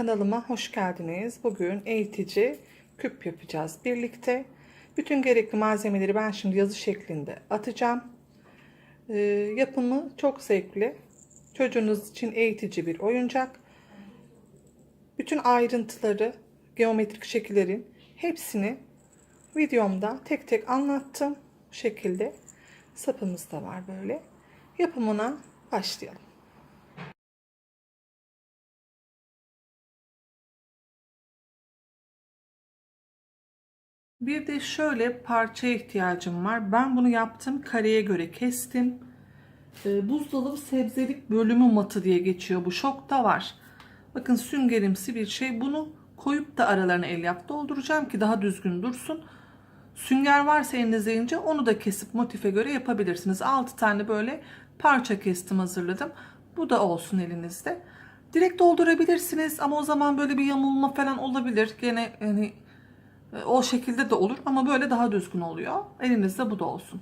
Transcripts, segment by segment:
Kanalıma hoş geldiniz. Bugün eğitici küp yapacağız birlikte. Bütün gerekli malzemeleri ben şimdi yazı şeklinde atacağım. Yapımı çok zevkli. Çocuğunuz için eğitici bir oyuncak. Bütün ayrıntıları, geometrik şekillerin hepsini videomda tek tek anlattım. Bu şekilde sapımız da var böyle. Yapımına başlayalım. Bir de şöyle parçaya ihtiyacım var. Ben bunu yaptım. Kareye göre kestim. Buzdolabı sebzelik bölümü matı diye geçiyor. Bu Şok'ta var. Bakın süngerimsi bir şey. Bunu koyup da aralarına elyaf dolduracağım ki daha düzgün dursun. Sünger varsa elinizde ince onu da kesip motife göre yapabilirsiniz. 6 tane böyle parça kestim, hazırladım. Bu da olsun elinizde. Direkt doldurabilirsiniz ama o zaman böyle bir yamulma falan olabilir. Gene yani o şekilde de olur ama böyle daha düzgün oluyor. Elinizde bu da olsun.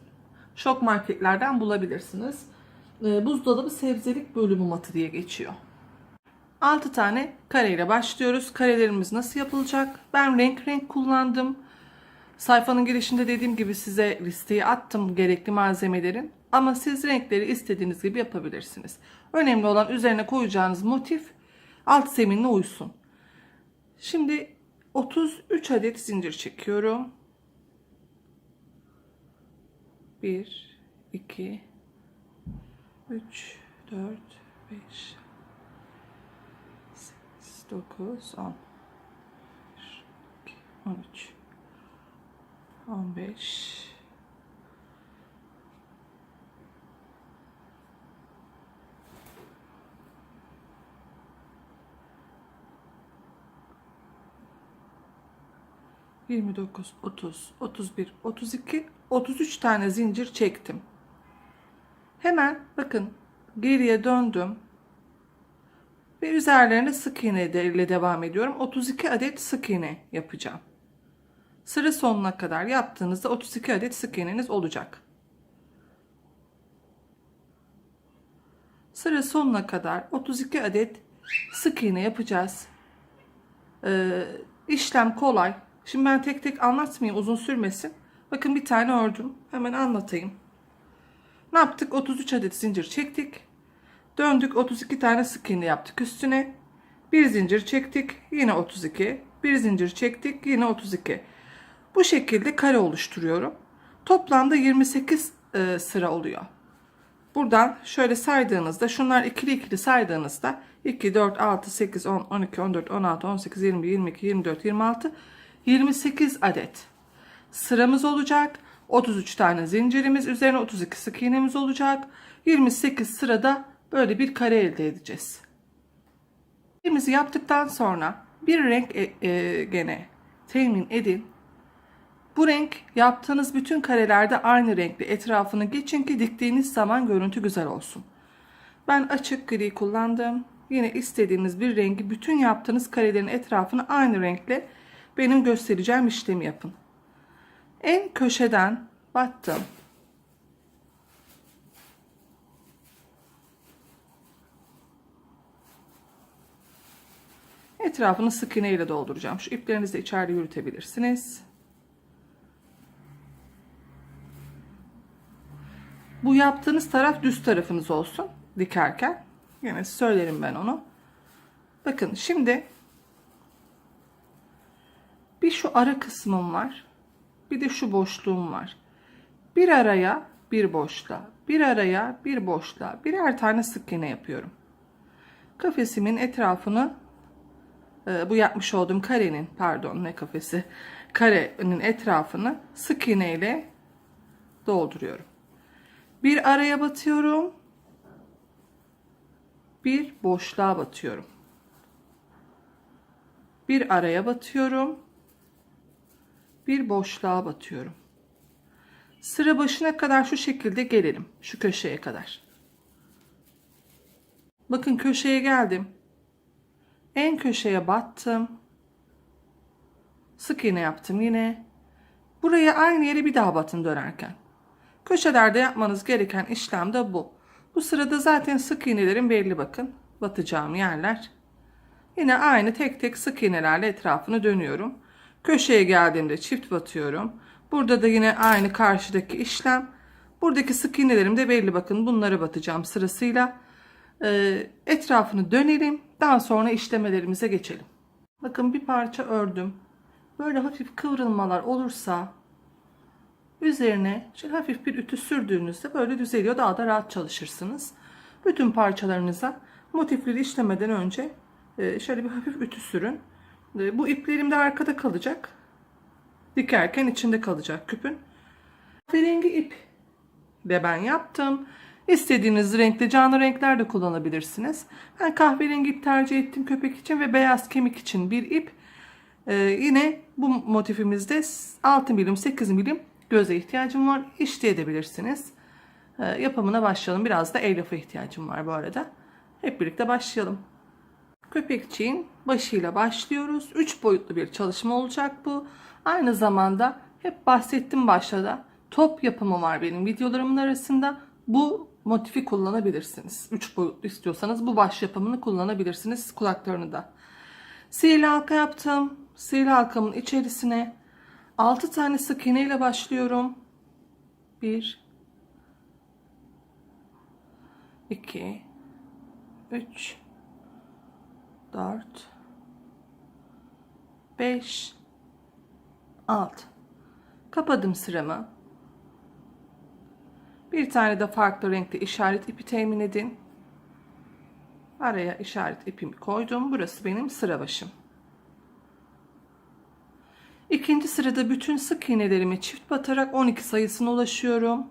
Şok marketlerden bulabilirsiniz. Buzdolabı sebzelik bölümü matı diye geçiyor. 6 tane kareyle başlıyoruz. Karelerimiz nasıl yapılacak? Ben renk renk kullandım. Sayfanın girişinde dediğim gibi size listeyi attım gerekli malzemelerin. Ama siz renkleri istediğiniz gibi yapabilirsiniz. Önemli olan üzerine koyacağınız motif alt zeminle uysun. Şimdi 33 adet zincir çekiyorum. 1, 2, 3, 4, 5, 8, 9, 10, 13, 15, 29, 30, 31, 32, 33 tane zincir çektim. Hemen bakın geriye döndüm ve üzerlerine sık iğne ile devam ediyorum. 32 adet sık iğne yapacağım. Sıra sonuna kadar yaptığınızda 32 adet sık iğneniz olacak. Sıra sonuna kadar 32 adet sık iğne yapacağız. İşlem kolay. Şimdi ben tek tek anlatmayayım, uzun sürmesin. Bakın bir tane ördüm. Hemen anlatayım. Ne yaptık? 33 adet zincir çektik. Döndük, 32 tane sık iğne yaptık üstüne. Bir zincir çektik, yine 32. Bir zincir çektik, yine 32. Bu şekilde kare oluşturuyorum. Toplamda 28 sıra oluyor. Buradan şöyle saydığınızda, şunlar ikili ikili saydığınızda 2, 4, 6, 8, 10, 12, 14, 16, 18, 20, 22, 24, 26, 28 adet sıramız olacak. 33 tane zincirimiz, üzerine 32 sık iğnemiz olacak. 28 sırada böyle bir kare elde edeceğiz. Kare'mizi yaptıktan sonra bir renk gene temin edin. Bu renk yaptığınız bütün karelerde aynı renkli etrafını geçin ki diktiğiniz zaman görüntü güzel olsun. Ben açık gri kullandım. Yine istediğiniz bir rengi bütün yaptığınız karelerin etrafını aynı renkle benim göstereceğim işlemi yapın. En köşeden battım. Etrafını sık iğne ile dolduracağım. Şu iplerinizi de içeride yürütebilirsiniz. Bu yaptığınız taraf düz tarafınız olsun dikerken. Yine söylerim ben onu. Bakın şimdi bir şu ara kısmım var. Bir de şu boşluğum var. Bir araya bir boşluğa, bir araya bir boşluğa birer tane sık iğne yapıyorum. Kafesimin etrafını bu yapmış olduğum karenin, pardon ne kafesi, karenin etrafını sık iğne ile dolduruyorum. Bir araya batıyorum. Bir boşluğa batıyorum. Bir araya batıyorum. Bir boşluğa batıyorum. Sıra başına kadar şu şekilde gelelim. Şu köşeye kadar. Bakın köşeye geldim. En köşeye battım. Sık iğne yaptım yine. Buraya aynı yere bir daha batın dönerken. Köşelerde yapmanız gereken işlem de bu. Bu sırada zaten sık iğnelerin belli, bakın. Batacağım yerler. Yine aynı tek tek sık iğnelerle etrafını dönüyorum. Köşeye geldiğimde çift batıyorum. Burada da yine aynı karşıdaki işlem. Buradaki sık iğnelerim de belli, bakın. Bunları batacağım sırasıyla. Etrafını dönelim. Daha sonra işlemelerimize geçelim. Bakın bir parça ördüm. Böyle hafif kıvrılmalar olursa üzerine şöyle hafif bir ütü sürdüğünüzde böyle düzeliyor. Daha da rahat çalışırsınız. Bütün parçalarınıza motifleri işlemeden önce şöyle bir hafif ütü sürün. Bu iplerim de arkada kalacak. Dikerken içinde kalacak küpün. Kahverengi ip de ben yaptım. İstediğiniz renkte canlı renkler de kullanabilirsiniz. Ben kahverengi ip tercih ettim köpek için ve beyaz kemik için bir ip. Yine bu motifimizde 6 milim 8 milim göze ihtiyacım var. İşleyebilirsiniz. Yapımına başlayalım. Biraz da elyaf'a ihtiyacım var bu arada. Hep birlikte başlayalım. Köpekçiğin başıyla başlıyoruz. 3 boyutlu bir çalışma olacak bu. Aynı zamanda hep bahsettim başta da top yapımı var benim videolarımın arasında. Bu motifi kullanabilirsiniz. 3 boyutlu istiyorsanız bu baş yapımını kullanabilirsiniz. Kulaklarını da. Sihirli halka yaptım. Sihirli halkamın içerisine 6 tane sık iğne ile başlıyorum. 1 2 3 4 5 6. Kapadım sıramı. Bir tane de farklı renkte işaret ipi temin edin. Araya işaret ipimi koydum. Burası benim sıra başım. İkinci sırada bütün sık iğnelerimi çift batarak 12 sayısına ulaşıyorum.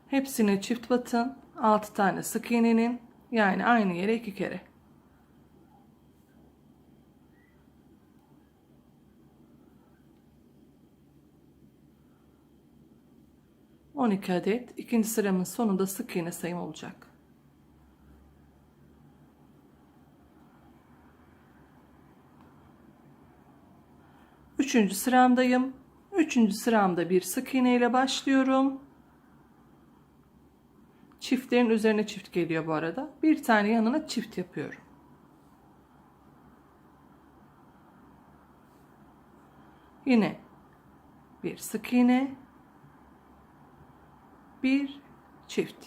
Hepsine çift batın. 6 tane sık iğnenin, yani aynı yere 2 kere. ...12 adet ikinci sıramın sonunda sık iğne sayım olacak. Üçüncü sıramdayım. Üçüncü sıramda bir sık iğne ile başlıyorum. Çiftlerin üzerine çift geliyor bu arada. Bir tane yanına çift yapıyorum. Yine bir sık iğne, bir çift.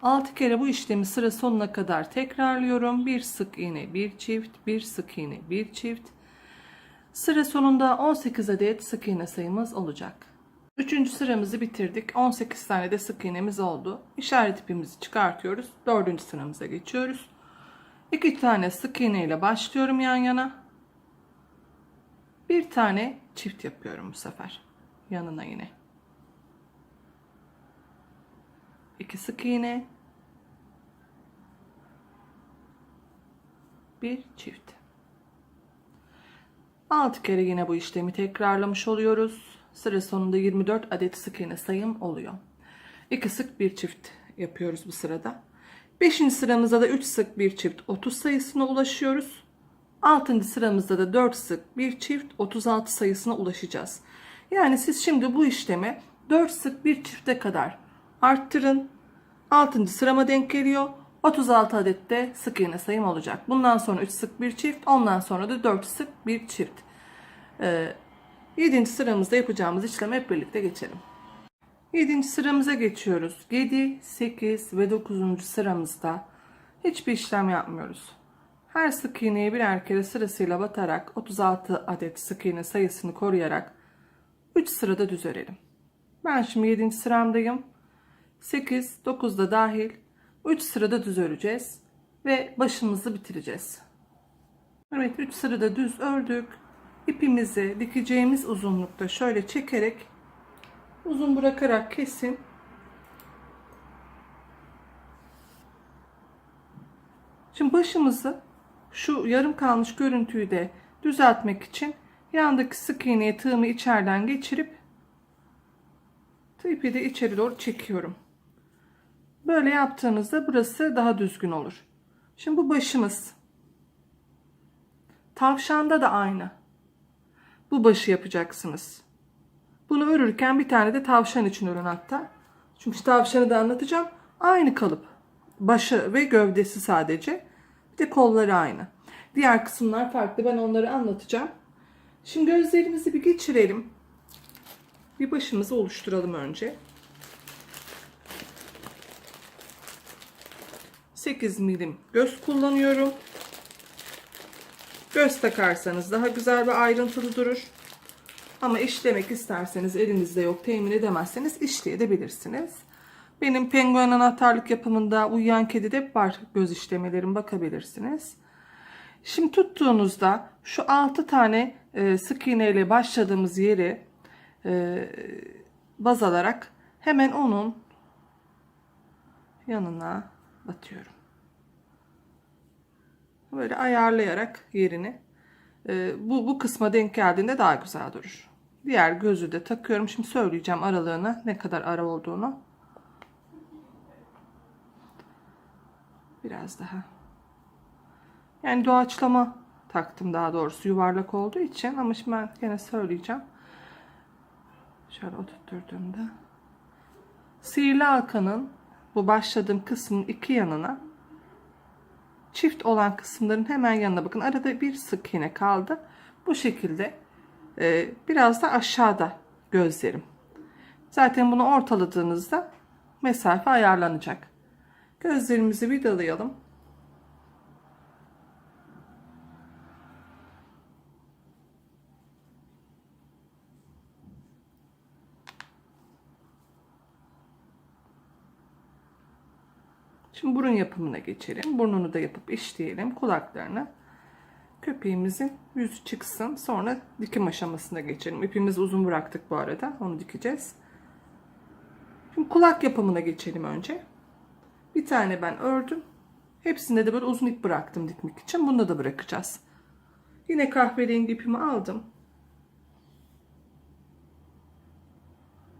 6 kere bu işlemi sıra sonuna kadar tekrarlıyorum. Bir sık iğne, bir çift, bir sık iğne, bir çift. Sıra sonunda 18 adet sık iğne sayımız olacak. Üçüncü sıramızı bitirdik. 18 tane de sık iğnemiz oldu. İşaret ipimizi çıkartıyoruz. Dördüncü sıramıza geçiyoruz. 2 tane sık iğne ile başlıyorum yan yana. Bir tane çift yapıyorum bu sefer. Yanına yine. 2 sık iğne. Bir çift. 6 kere yine bu işlemi tekrarlamış oluyoruz. Sıra sonunda 24 adet sık iğne sayım oluyor. 2 sık bir çift yapıyoruz bu sırada. 5. sıramızda da 3 sık bir çift 30 sayısına ulaşıyoruz. 6. sıramızda da 4 sık bir çift 36 sayısına ulaşacağız. Yani siz şimdi bu işlemi 4 sık bir çifte kadar arttırın. 6. sırama denk geliyor. 36 adet de sık iğne sayım olacak. Bundan sonra 3 sık bir çift, ondan sonra da 4 sık bir çift. 7. sıramızda yapacağımız işlemi hep birlikte geçelim. 7. sıramıza geçiyoruz. 7, 8 ve 9. sıramızda hiçbir işlem yapmıyoruz. Her sık iğneye birer kere sırasıyla batarak 36 adet sık iğne sayısını koruyarak 3 sırada düz örelim. Ben şimdi 7. sıramdayım. 8, 9 da dahil 3 sırada düz öreceğiz ve başımızı bitireceğiz. Evet, 3 sırada düz ördük. ipimizi dikeceğimiz uzunlukta şöyle çekerek uzun bırakarak kesin. Şimdi başımızı, şu yarım kalmış görüntüyü de düzeltmek için yandaki sık iğneye tığımı içeriden geçirip ipi de içeri doğru çekiyorum. Böyle yaptığınızda burası daha düzgün olur. Şimdi bu başımız. Tavşanda da aynı. Bu başı yapacaksınız. Bunu örürken bir tane de tavşan için örün hatta. Çünkü tavşanı da anlatacağım. Aynı kalıp. Başı ve gövdesi sadece. Bir de kolları aynı. Diğer kısımlar farklı. Ben onları anlatacağım. Şimdi gözlerimizi bir geçirelim. Bir başımızı oluşturalım önce. 8 milim göz kullanıyorum. Göz takarsanız daha güzel ve ayrıntılı durur. Ama işlemek isterseniz, elinizde yok, temin edemezseniz işleyebilirsiniz. Benim penguen anahtarlık yapımında Uyuyan Kedi'de var göz işlemelerim, bakabilirsiniz. Şimdi tuttuğunuzda şu 6 tane sık iğne ile başladığımız yeri baz alarak hemen onun yanına batıyorum. Böyle ayarlayarak yerini. Bu kısma denk geldiğinde daha güzel durur. Diğer gözü de takıyorum. Şimdi söyleyeceğim aralığını, ne kadar ara olduğunu. Biraz daha. Yani doğaçlama taktım daha doğrusu, yuvarlak olduğu için, ama şimdi ben gene söyleyeceğim. Şöyle oturtturduğumda. Sihirli halkanın bu başladığım kısmın iki yanına, çift olan kısımların hemen yanına bakın. Arada bir sık iğne kaldı. Bu şekilde biraz da aşağıda gözlerim. Zaten bunu ortaladığınızda mesafe ayarlanacak. Gözlerimizi vidalayalım. Şimdi burun yapımına geçelim. Burnunu da yapıp işleyelim. Kulaklarını. Köpeğimizin yüzü çıksın. Sonra dikim aşamasına geçelim. İpimizi uzun bıraktık bu arada. Onu dikeceğiz. Şimdi kulak yapımına geçelim önce. Bir tane ben ördüm. Hepsinde de böyle uzun ip bıraktım dikmek için. Bunda da bırakacağız. Yine kahverengi ipimi aldım.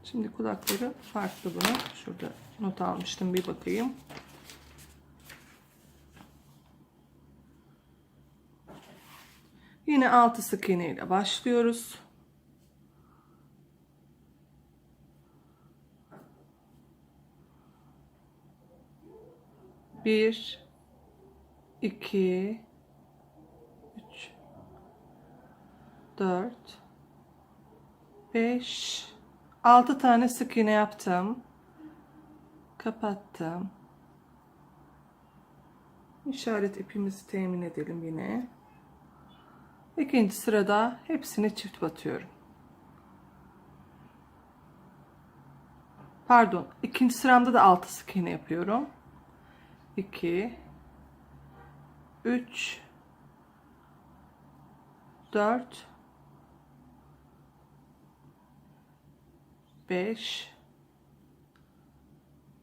Şimdi kulakları farklı buna. Şurada not almıştım, bir bakayım. Yine 6 sık iğne ile başlıyoruz. Bir, iki, üç, 4, 5, 6 tane sık iğne yaptım. Kapattım. İşaret ipimizi temin edelim yine. İkinci sırada hepsine çift batıyorum. Pardon, ikinci sıramda da 6 sık iğne yapıyorum. 2, 3, 4, 5,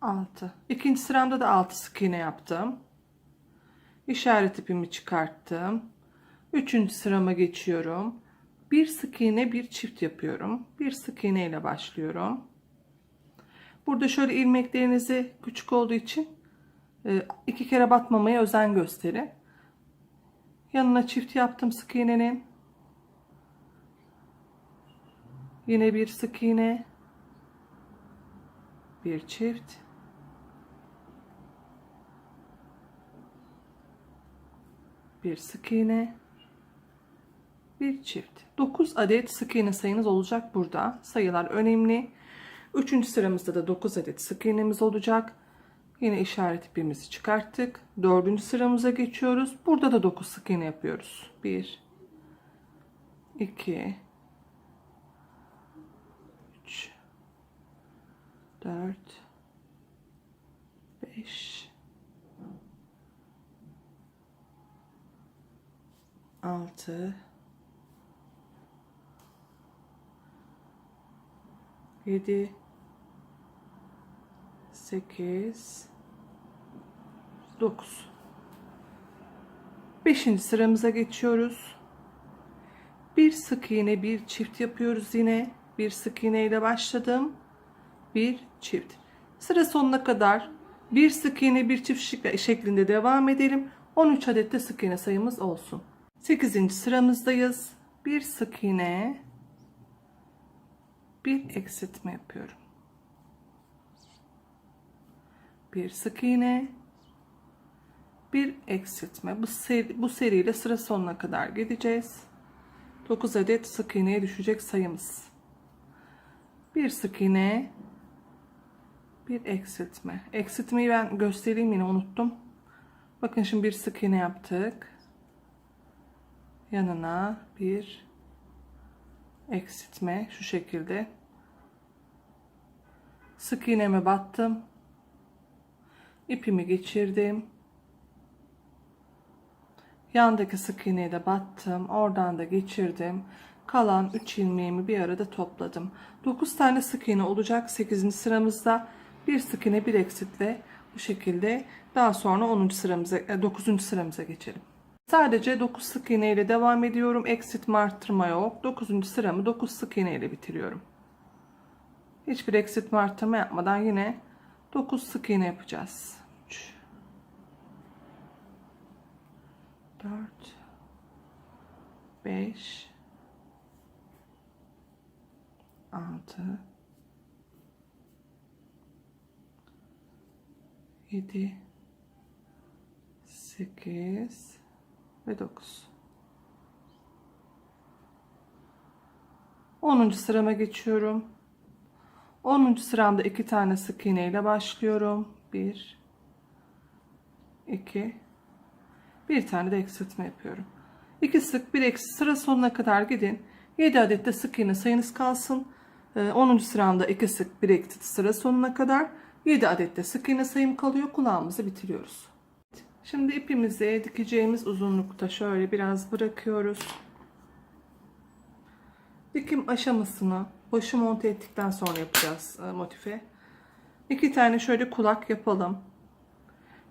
6. İkinci sıramda da 6 sık iğne yaptım. İşaret ipimi çıkarttım. Üçüncü sırama geçiyorum. Bir sık iğne, bir çift yapıyorum. Bir sık iğne ile başlıyorum. Burada şöyle ilmeklerinizi küçük olduğu için 2 kere batmamaya özen gösterin. Yanına çift yaptım sık iğnenin. Yine bir sık iğne. Bir çift. Bir sık iğne. Bir çift. 9 adet sık iğne sayınız olacak burada. Sayılar önemli. Üçüncü sıramızda da 9 adet sık iğnemiz olacak. Yine işaret ipimizi çıkarttık. Dördüncü sıramıza geçiyoruz. Burada da 9 sık iğne yapıyoruz. 1, 2, 3, 4, 5, 6, 7, 8, 9. 5. sıramıza geçiyoruz. Bir sık iğne, bir çift yapıyoruz yine. Bir sık iğne ile başladım. Bir çift. Sıra sonuna kadar bir sık iğne, bir çift şeklinde devam edelim. 13 adet de sık iğne sayımız olsun. 8. sıramızdayız. Bir sık iğne, bir eksiltme yapıyorum. Bir sık iğne, bir eksiltme. Bu seriyle sıra sonuna kadar gideceğiz. 9 adet sık iğneye düşecek sayımız. Bir sık iğne, bir eksiltme. Eksiltmeyi ben göstereyim, yine unuttum. Bakın şimdi bir sık iğne yaptık. Yanına bir eksiltme şu şekilde. Sık iğneme battım. İpimi geçirdim. Yandaki sık iğneye de battım. Oradan da geçirdim. Kalan 3 ilmeğimi bir arada topladım. 9 tane sık iğne olacak 8. sıramızda. Bir sık iğne, bir eksiltle bu şekilde. Daha sonra 10. sıramıza, 9. sıramıza geçelim. Sadece 9 sık iğne ile devam ediyorum. Eksiltme, arttırma yok. 9. sıramı 9 sık iğne ile bitiriyorum. Hiçbir eksiltme, arttırma yapmadan yine 9 sık iğne yapacağız. 3, 4, 5, 6, 7, 8 ve 9. 10. sırama geçiyorum. 10. sıramda 2 tane sık iğne ile başlıyorum. 1, 2, bir tane de eksiltme yapıyorum. 2 sık, bir eksi, sıra sonuna kadar gidin. 7 adet de sık iğne sayınız kalsın. 10. sıramda 2 sık, bir eksi, sıra sonuna kadar 7 adet de sık iğne sayım kalıyor. Kulağımızı bitiriyoruz. Şimdi ipimizi dikeceğimiz uzunlukta şöyle biraz bırakıyoruz. Dikim aşamasını başı monte ettikten sonra yapacağız motife. 2 tane şöyle kulak yapalım.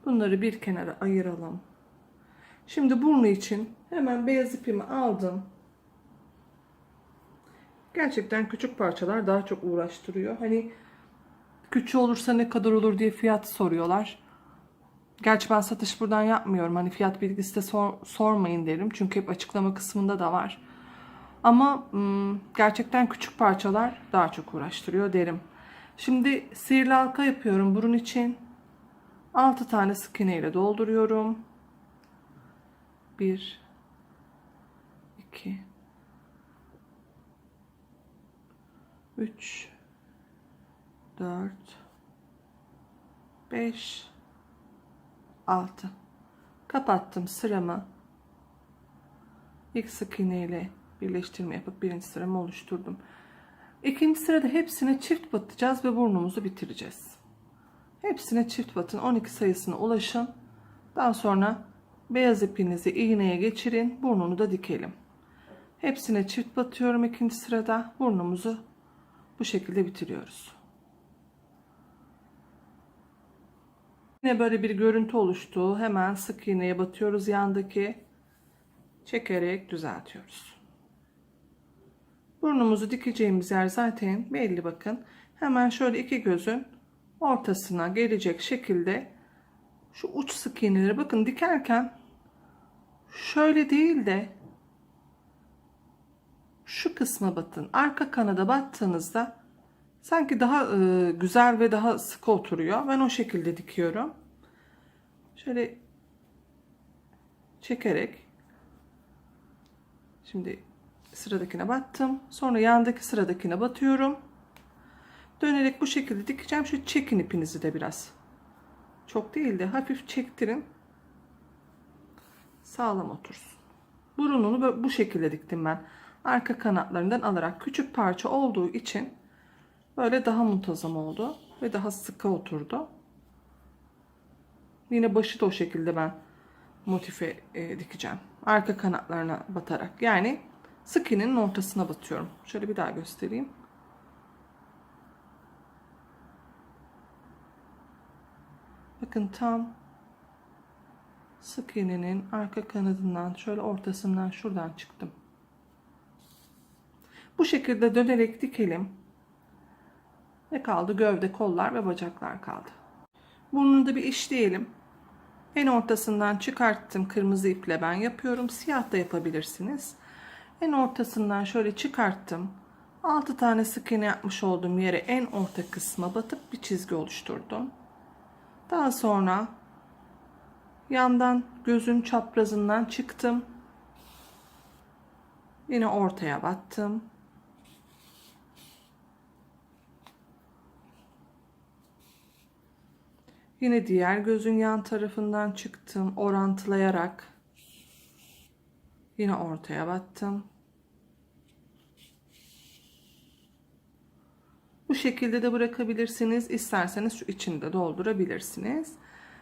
Bunları bir kenara ayıralım. Şimdi burnu için hemen beyaz ipimi aldım. Gerçekten küçük parçalar daha çok uğraştırıyor. Hani küçüğü olursa ne kadar olur diye fiyat soruyorlar. Gerçi ben satış buradan yapmıyorum. Hani fiyat bilgisi de sormayın derim. Çünkü hep açıklama kısmında da var. Ama gerçekten küçük parçalar daha çok uğraştırıyor derim. Şimdi sihirli halka yapıyorum burun için. 6 tane sık iğne ile dolduruyorum. 1, 2, 3, 4, 5, 6. Kapattım sıramı. İlk sık iğne ile birleştirme yapıp birinci sıramı oluşturdum. İkinci sırada hepsine çift batacağız ve burnumuzu bitireceğiz. Hepsine çift batın, 12 sayısına ulaşın. Daha sonra beyaz ipinizi iğneye geçirin, burnunu da dikelim. Hepsine çift batıyorum ikinci sırada, burnumuzu bu şekilde bitiriyoruz. Yine böyle bir görüntü oluştu. Hemen sık iğneye batıyoruz, yandaki çekerek düzeltiyoruz. Burnumuzu dikeceğimiz yer zaten belli, bakın. Hemen şöyle iki gözün ortasına gelecek şekilde şu uç sık iğneleri, bakın dikerken şöyle değil de şu kısma batın. Arka kanada battığınızda sanki daha güzel ve daha sıkı oturuyor. Ben o şekilde dikiyorum. Şöyle çekerek şimdi sıradakine battım. Sonra yandaki sıradakine batıyorum. Dönerek bu şekilde dikeceğim. Şu çekin ipinizi de biraz. Çok değil de hafif çektirin. Sağlam otursun. Burnunu bu şekilde diktim ben. Arka kanatlarından alarak, küçük parça olduğu için böyle daha muntazam oldu ve daha sıkı oturdu. Yine başı da o şekilde ben motife dikeceğim. Arka kanatlarına batarak, yani sık iğnenin ortasına batıyorum. Şöyle bir daha göstereyim. Bakın tam sık iğnenin arka kanadından şöyle ortasından şuradan çıktım. Bu şekilde dönerek dikelim. Ne kaldı? Gövde, kollar ve bacaklar kaldı. Burnunu da bir işleyelim. En ortasından çıkarttım. Kırmızı iple ben yapıyorum. Siyah da yapabilirsiniz. En ortasından şöyle çıkarttım. 6 tane sık iğne yapmış olduğum yere en orta kısma batıp bir çizgi oluşturdum. Daha sonra yandan gözün çaprazından çıktım. Yine ortaya battım. Yine diğer gözün yan tarafından çıktım. Orantılayarak yine ortaya battım. Bu şekilde de bırakabilirsiniz. İsterseniz şu içini de doldurabilirsiniz.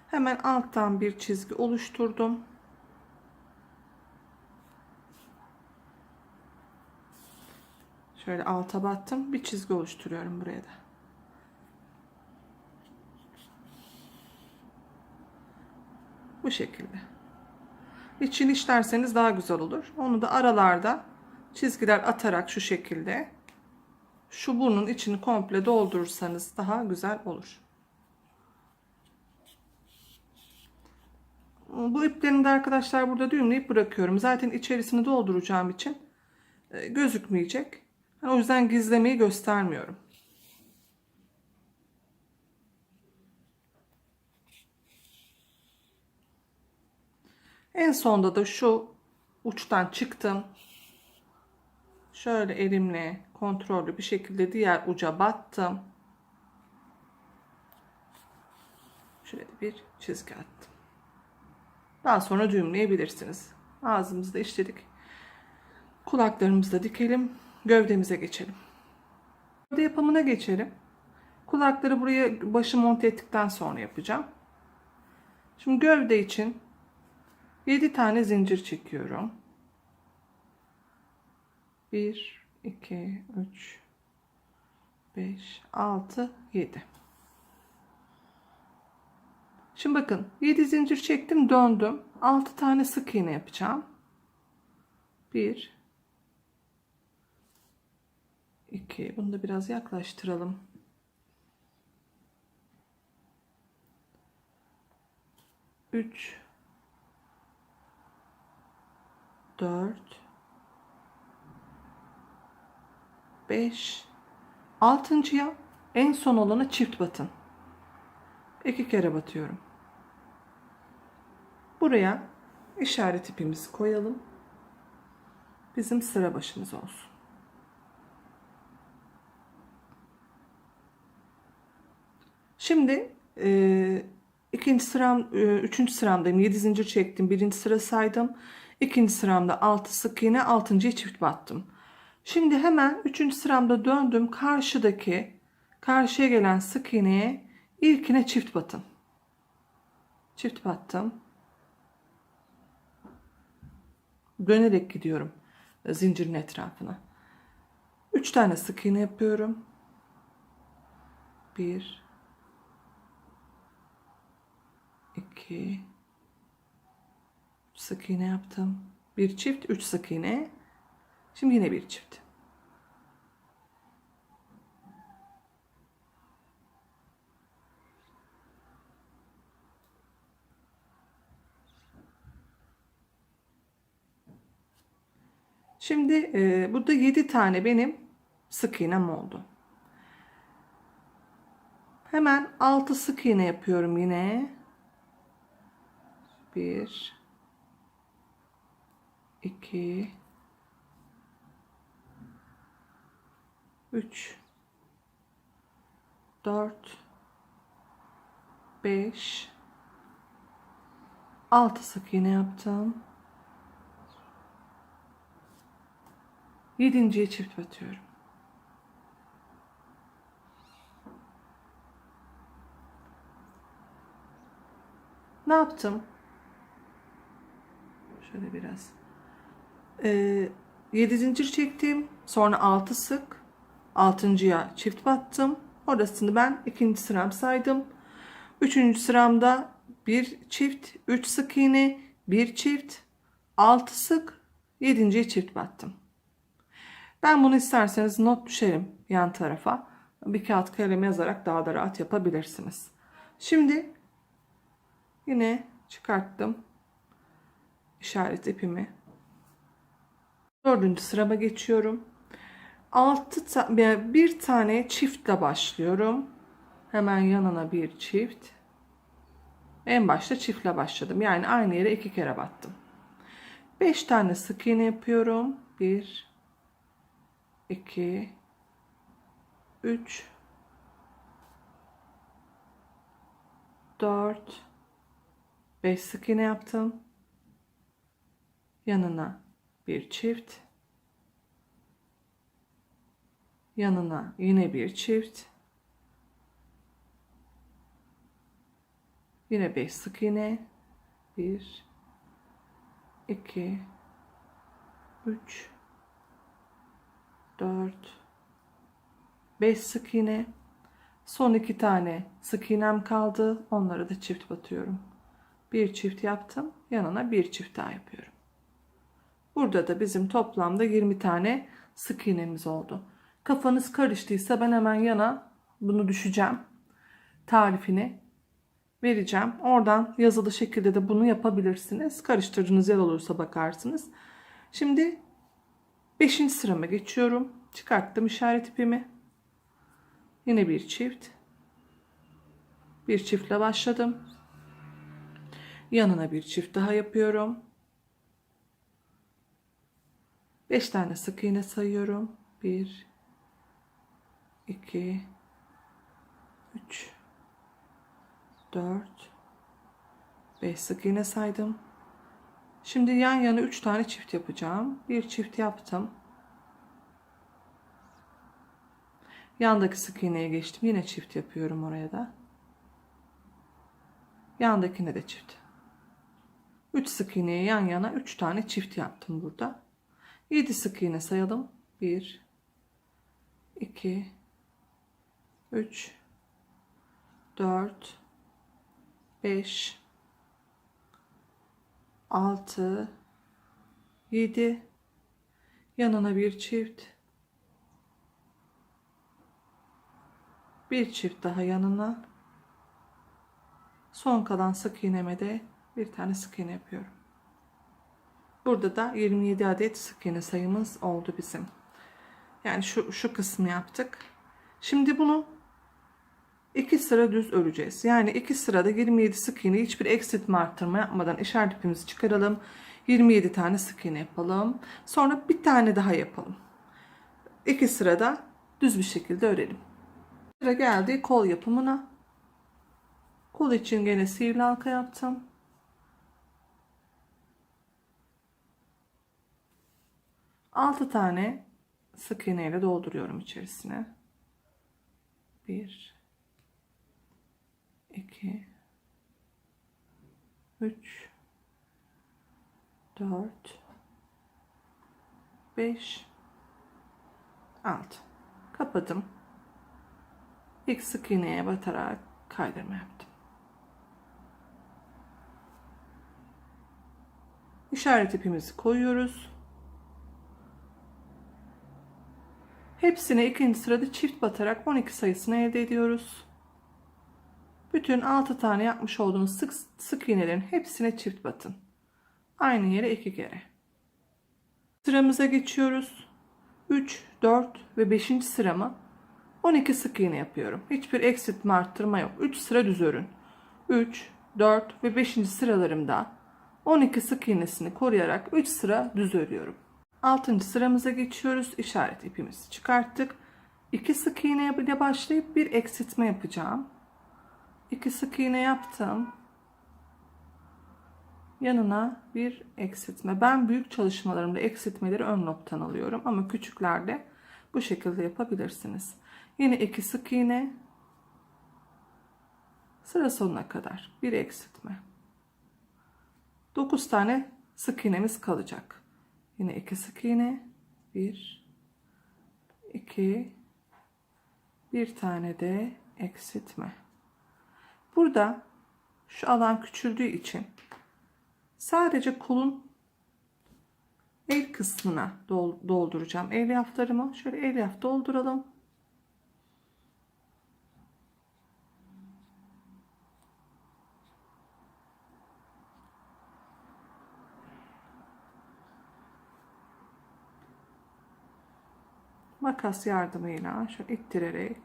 Hemen alttan bir çizgi oluşturdum. Şöyle alta battım. Bir çizgi oluşturuyorum buraya da. Bu şekilde. İçini işlerseniz daha güzel olur. Onu da aralarda çizgiler atarak şu şekilde şu burnun içini komple doldurursanız daha güzel olur. Bu iplerini de arkadaşlar burada düğümleyip bırakıyorum. Zaten içerisini dolduracağım için gözükmeyecek. O yüzden gizlemeyi göstermiyorum. En sonda da şu uçtan çıktım. Şöyle elimle kontrollü bir şekilde diğer uca battım. Şöyle bir çizgi attım. Daha sonra düğümleyebilirsiniz. Ağzımızı da işledik. Kulaklarımızı da dikelim. Gövdemize geçelim. Gövde yapımına geçelim. Kulakları buraya başı monte ettikten sonra yapacağım. Şimdi gövde için 7 tane zincir çekiyorum. 1, 2, 3, 5, 6, 7. Şimdi bakın 7 zincir çektim, döndüm. 6 tane sık iğne yapacağım. 1, 2, bunu da biraz yaklaştıralım. 3, 4, 5, 6.'ya en son olana çift batın. 2 kere batıyorum. Buraya işaret ipimizi koyalım. Bizim sıra başımız olsun. Şimdi ikinci sıram, üçüncü sıramdayım. 7 zincir çektim. Birinci sıra saydım. İkinci sıramda 6 sık iğne, 6.'ya çift battım. Şimdi hemen üçüncü sıramda döndüm. Karşıya gelen sık iğneye ilkine çift batın. Çift battım. Dönerek gidiyorum zincirin etrafına. 3 tane sık iğne yapıyorum. 1, 2, sık iğne yaptım. Bir çift, 3 sık iğne. Şimdi yine bir çift. Şimdi burada 7 tane benim sık iğnem oldu. Hemen 6 sık iğne yapıyorum yine. 1, 2, 3, 4, 5, 6 sık iğne yaptım. 7.'ye çift batıyorum. Ne yaptım? Şöyle biraz. 7 zincir çektim. Sonra 6 sık. 6.'ya çift battım. Orasını ben ikinci sıram saydım. Üçüncü sıramda bir çift, 3 sık iğne, bir çift, 6 sık, 7.'ye çift battım. Ben bunu isterseniz not düşerim yan tarafa. Bir kağıt kalem yazarak daha da rahat yapabilirsiniz. Şimdi yine çıkarttım işaret ipimi. Dördüncü sırama geçiyorum. Bir tane çiftle başlıyorum. Hemen yanına bir çift. En başta çiftle başladım. Yani aynı yere 2 kere battım. 5 tane sık iğne yapıyorum. 1 2 3 4 5 sık iğne yaptım. Yanına bir çift. Yanına yine bir çift. Yine 5 sık iğne. 1 2 3 4 5 sık iğne. Son 2 tane sık iğnem kaldı. Onları da çift batıyorum. Bir çift yaptım. Yanına bir çift daha yapıyorum. Burada da bizim toplamda 20 tane sık iğnemiz oldu. Kafanız karıştıysa ben hemen yana bunu düşeceğim. Tarifini vereceğim. Oradan yazılı şekilde de bunu yapabilirsiniz. Karıştırdığınız yer olursa bakarsınız. Şimdi 5. sırama geçiyorum. Çıkarttım işaret ipimi. Yine bir çift. Bir çiftle başladım. Yanına bir çift daha yapıyorum. 5 tane sık iğne sayıyorum. 1 2 3 4 5 sık iğne saydım. Şimdi yan yana 3 tane çift yapacağım. Bir çift yaptım. Yandaki sık iğneye geçtim. Yine çift yapıyorum oraya da. Yandakine de çift. 3 sık iğneye yan yana 3 tane çift yaptım burada. 7 sık iğne sayalım. 1 2 3 4 5 6 7 yanına bir çift, bir çift daha yanına, son kalan sık iğneme de bir tane sık iğne yapıyorum. Burada da 27 adet sık iğne sayımız oldu bizim. Yani şu kısmı yaptık. Şimdi bunu 2 sıra düz öreceğiz. Yani 2 sırada 27 sık iğne, hiçbir eksiltme arttırma yapmadan işaret ipimizi çıkaralım. 27 tane sık iğne yapalım. Sonra bir tane daha yapalım. 2 sırada düz bir şekilde örelim. Sıra geldi kol yapımına. Kol için gene sivri halka yaptım. Altı tane sık iğne ile dolduruyorum içerisine. 1 2 3 4 5 6 kapadım. İlk sık iğneye batarak kaydırma yaptım. İşaret ipimizi koyuyoruz. Hepsine ikinci sırada çift batarak 12 sayısını elde ediyoruz. Bütün 6 tane yapmış olduğunuz sık iğnelerin hepsine çift batın. Aynı yere 2 kere. Sıramıza geçiyoruz. 3, 4 ve 5. sıramı 12 sık iğne yapıyorum. Hiçbir eksiltme arttırma yok. 3 sıra düz örün. 3, 4 ve 5. sıralarımda 12 sık iğnesini koruyarak 3 sıra düz örüyorum. 6. sıramıza geçiyoruz. İşaret ipimizi çıkarttık. 2 sık iğne ile başlayıp bir eksiltme yapacağım. 2 sık iğne yaptım. Yanına bir eksiltme. Ben büyük çalışmalarımda eksiltmeleri ön noktadan alıyorum ama küçüklerde bu şekilde yapabilirsiniz. Yine 2 sık iğne, sıra sonuna kadar bir eksiltme. 9 tane sık iğnemiz kalacak. Yine 2 sık iğne, 1 2 bir tane de eksiltme. Burada şu alan küçüldüğü için sadece kolun el kısmına dolduracağım. Elyaflarımı şöyle elyaf dolduralım. Makas yardımıyla şöyle ittirerek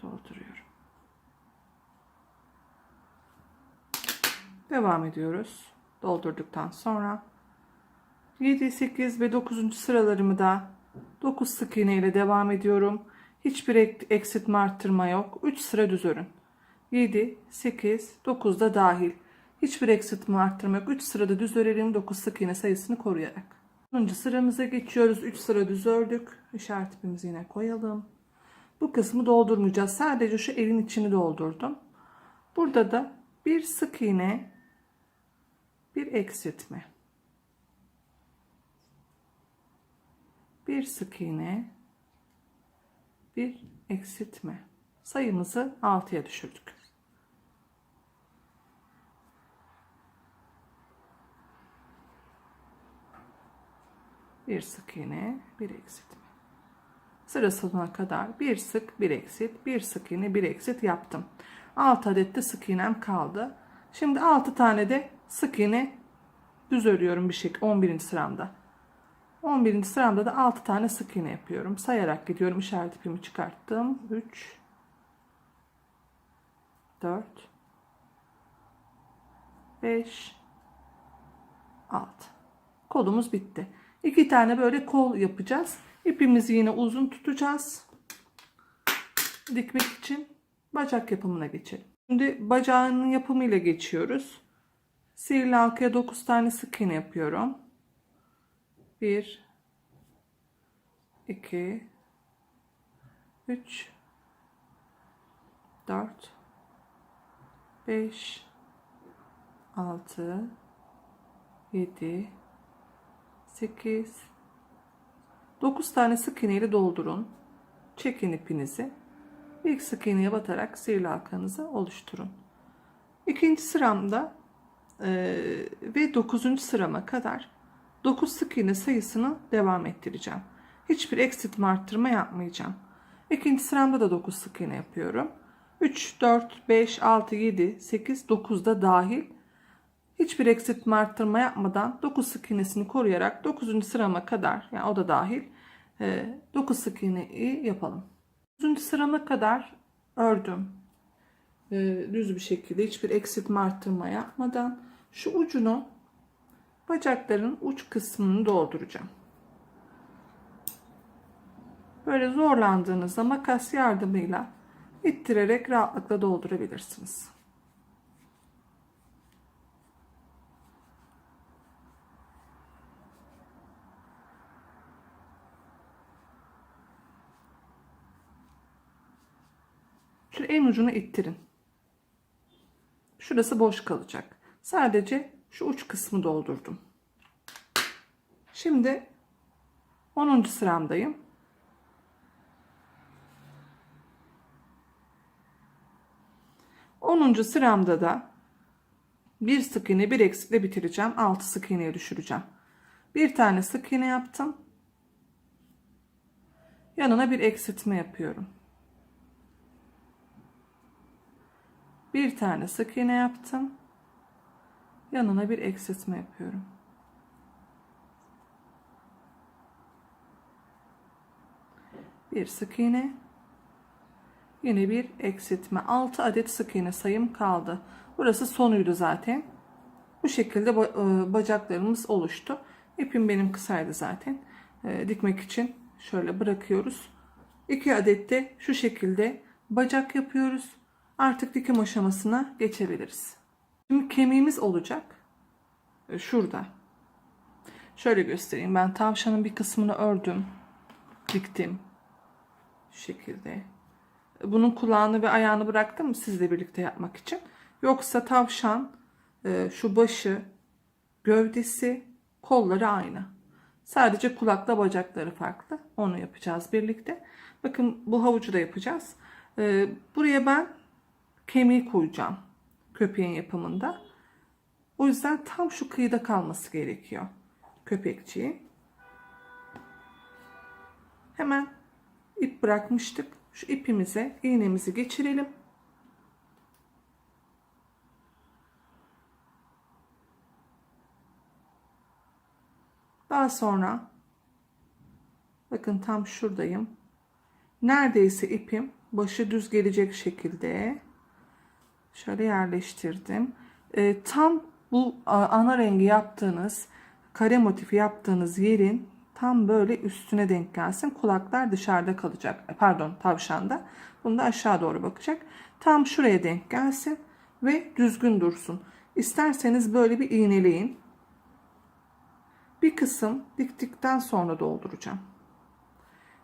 dolduruyorum. Devam ediyoruz. Doldurduktan sonra 7, 8 ve 9. sıralarımı da 9 sık iğne ile devam ediyorum. Hiçbir eksiltme arttırma yok. 3 sıra düz örün. 7, 8, 9 da dahil. Hiçbir eksiltme arttırma yok. 3 sırada düz örelim 9 sık iğne sayısını koruyarak. 10. sıramıza geçiyoruz. 3 sıra düz ördük. İşaret ipimizi yine koyalım. Bu kısmı doldurmayacağız. Sadece şu elin içini doldurdum. Burada da bir sık iğne, bir eksiltme. Bir sık iğne, bir eksiltme. Sayımızı 6'ya düşürdük. Bir sık iğne, bir eksiltme. Sıra sonuna kadar bir sık, bir eksilt, bir sık iğne, bir eksilt yaptım. 6 adet de sık iğnem kaldı. Şimdi 6 tane de sık iğne düz örüyorum bir şekilde 11. sıramda. 11. sıramda da 6 tane sık iğne yapıyorum. Sayarak gidiyorum. İşaret ipimi çıkarttım. 3 4 5 6. Kolumuz bitti. 2 tane böyle kol yapacağız. İpimizi yine uzun tutacağız. Dikmek için bacak yapımına geçelim. Şimdi bacağının yapımıyla geçiyoruz. Sihirli halkaya 9 tane sık iğne yapıyorum. 1 2 3 4 5 6 7 8 9 tane sık iğne ile doldurun. Çekin ipinizi. İlk sık iğneye batarak sihirli halkanızı oluşturun. İkinci sıramda ve 9. sırama kadar 9 sık iğne sayısını devam ettireceğim. Hiçbir eksiltme arttırma yapmayacağım. İkinci sıramda da 9 sık iğne yapıyorum. 3, 4, 5, 6, 7, 8, 9 da dahil. Hiçbir eksiltme arttırma yapmadan 9 sık iğnesini koruyarak 9. sırama kadar, yani o da dahil, 9 sık iğneyi yapalım. 9. sırama kadar ördüm. Düz bir şekilde hiçbir eksiltme arttırma yapmadan şu ucunu, bacakların uç kısmını dolduracağım. Böyle zorlandığınızda makas yardımıyla ittirerek rahatlıkla doldurabilirsiniz. Şu en ucunu ittirin. Şurası boş kalacak. Sadece şu uç kısmı doldurdum. Şimdi 10. sıramdayım. 10. sıramda da bir sık iğne, bir eksikle bitireceğim. 6 sık iğneye düşüreceğim. Bir tane sık iğne yaptım. Yanına bir eksiltme yapıyorum. Bir tane sık iğne yaptım. Yanına bir eksiltme yapıyorum. Bir sık iğne. Yine bir eksiltme. 6 adet sık iğne sayım kaldı. Burası sonuydu zaten. Bu şekilde bacaklarımız oluştu. İpim benim kısaydı zaten. Dikmek için şöyle bırakıyoruz. 2 adet de şu şekilde bacak yapıyoruz. Artık dikim aşamasına geçebiliriz. Şimdi kemiğimiz olacak. Şurada. Şöyle göstereyim. Ben tavşanın bir kısmını ördüm. Diktim. Şu şekilde. Bunun kulağını ve ayağını bıraktım sizle birlikte yapmak için. Yoksa tavşan şu başı, gövdesi, kolları aynı. Sadece kulakla bacakları farklı. Onu yapacağız birlikte. Bakın bu havucu da yapacağız. Buraya ben kemiği koyacağım köpeğin yapımında. O yüzden tam şu kıyıda kalması gerekiyor köpekçiği. Hemen ip bırakmıştık. Şu ipimize iğnemizi geçirelim. Daha sonra bakın tam şuradayım. Neredeyse ipim başı düz gelecek şekilde şöyle yerleştirdim. Tam bu ana rengi yaptığınız, kare motifi yaptığınız yerin tam böyle üstüne denk gelsin. Kulaklar dışarıda kalacak. Pardon, tavşanda. Bunu da aşağı doğru bakacak. Tam şuraya denk gelsin ve düzgün dursun. İsterseniz böyle bir iğneleyin. Bir kısım diktikten sonra dolduracağım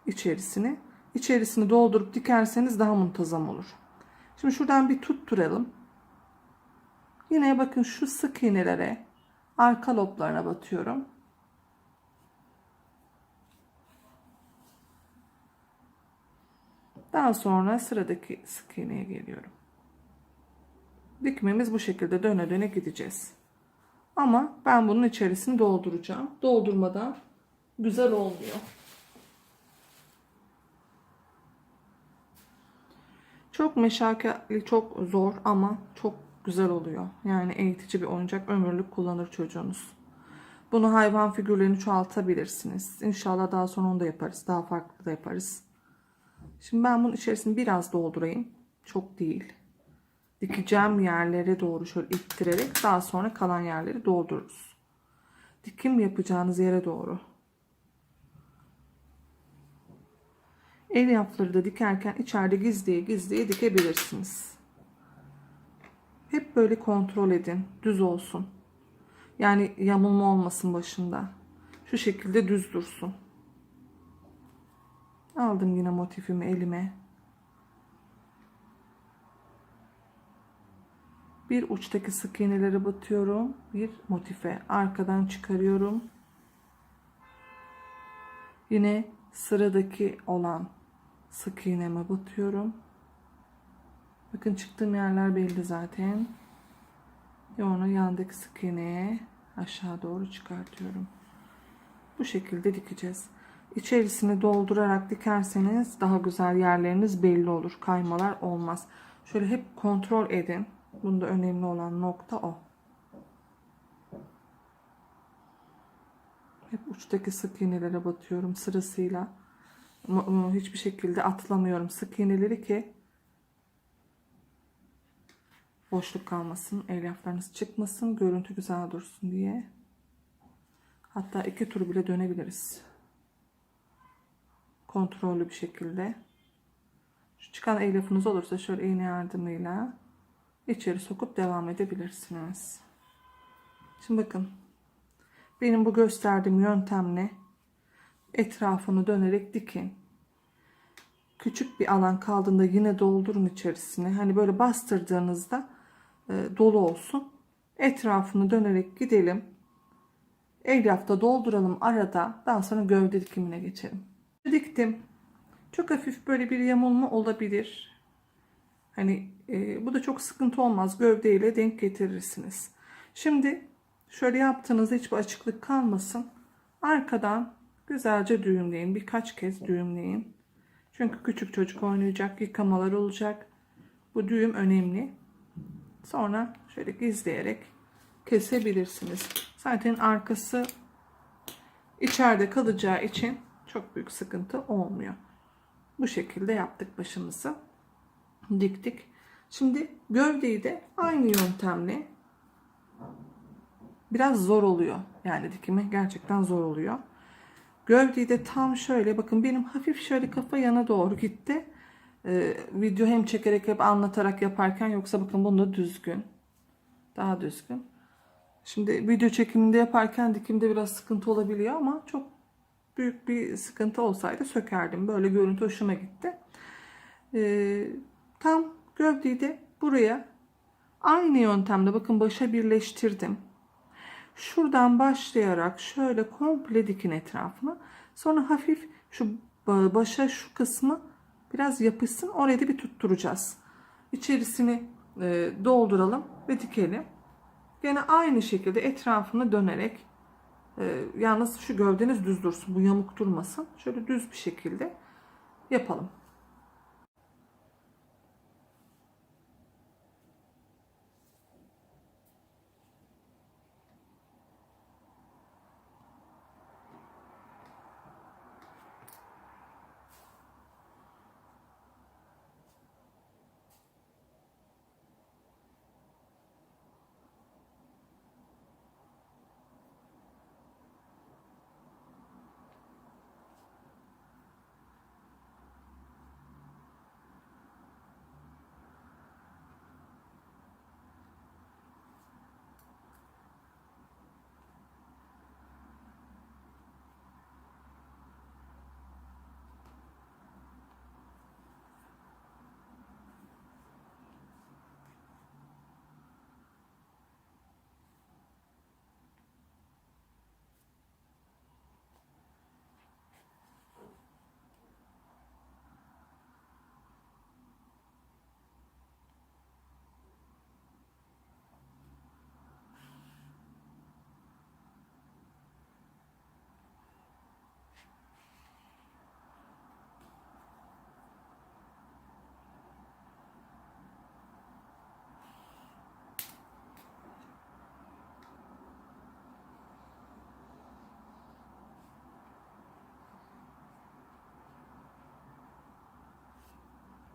içerisini. İçerisini doldurup dikerseniz daha muntazam olur. Şimdi şuradan bir tutturalım. Yine bakın şu sık iğnelere arka loblarına batıyorum. Daha sonra sıradaki sık iğneye geliyorum. Dikmemiz bu şekilde döne döne gideceğiz. Ama ben bunun içerisini dolduracağım. Doldurmadan güzel olmuyor. Çok meşakkatli, çok zor ama çok güzel oluyor. Yani eğitici bir oyuncak, ömürlük kullanır çocuğunuz. Bunu hayvan figürlerini çoğaltabilirsiniz. İnşallah daha sonra onu da yaparız. Daha farklı da yaparız. Şimdi ben bunun içerisini biraz doldurayım. Çok değil. Dikeceğim yerlere doğru şöyle ittirerek daha sonra kalan yerleri doldururuz. Dikim yapacağınız yere doğru. Elyafları da dikerken içeride gizliye gizliye dikebilirsiniz. Hep böyle kontrol edin. Düz olsun. Yani yamulma olmasın başında. Şu şekilde düz dursun. Aldım yine motifimi elime. Bir uçtaki sık iğneleri batıyorum. Bir motife arkadan çıkarıyorum. Yine sıradaki olan sık iğneme batıyorum. Bakın çıktığım yerler belli zaten. Ve onu yandaki sık iğneye aşağı doğru çıkartıyorum. Bu şekilde dikeceğiz. İçerisini doldurarak dikerseniz daha güzel yerleriniz belli olur. Kaymalar olmaz. Şöyle hep kontrol edin. Bunda önemli olan nokta o. Hep uçtaki sık iğnelere batıyorum sırasıyla. Hiçbir şekilde atlamıyorum sık iğneleri ki boşluk kalmasın, elyaflarınız çıkmasın, görüntü güzel dursun diye. Hatta 2 tur bile dönebiliriz. Kontrollü bir şekilde. Şu çıkan elyafınız olursa şöyle iğne yardımıyla içeri sokup devam edebilirsiniz. Şimdi bakın. Benim bu gösterdiğim yöntemle etrafını dönerek dikin. Küçük bir alan kaldığında yine doldurun içerisine. Hani böyle bastırdığınızda dolu olsun. Etrafını dönerek gidelim. Elyafta dolduralım arada. Daha sonra gövde dikimine geçelim. Diktim. Çok hafif böyle bir yamulma olabilir. Hani bu da çok sıkıntı olmaz. Gövdeyle denk getirirsiniz. Şimdi şöyle yaptığınızda hiçbir açıklık kalmasın. Arkadan güzelce düğümleyin. Birkaç kez düğümleyin. Çünkü küçük çocuk oynayacak, yıkamalar olacak. Bu düğüm önemli. Sonra şöyle gizleyerek kesebilirsiniz. Zaten arkası içeride kalacağı için çok büyük sıkıntı olmuyor. Bu şekilde yaptık başımızı. Diktik. Şimdi gövdeyi de aynı yöntemle biraz zor oluyor. Yani dikimi gerçekten zor oluyor. Gövdeyi de tam şöyle bakın benim hafif şöyle kafa yana doğru gitti. Video hem çekerek hep anlatarak yaparken yoksa bakın bunda düzgün. Daha düzgün. Şimdi video çekiminde yaparken dikimde biraz sıkıntı olabiliyor ama çok büyük bir sıkıntı olsaydı sökerdim. Böyle görüntü hoşuma gitti. Tam gövdeyi de buraya aynı yöntemle bakın başa birleştirdim. Şuradan başlayarak şöyle komple dikin etrafını. Sonra hafif şu başa şu kısmı biraz yapışsın. Oraya da bir tutturacağız. İçerisini dolduralım ve dikelim. Yine aynı şekilde etrafını dönerek, yalnız şu gövdeniz düz dursun, bu yamuk durmasın. Şöyle düz bir şekilde yapalım.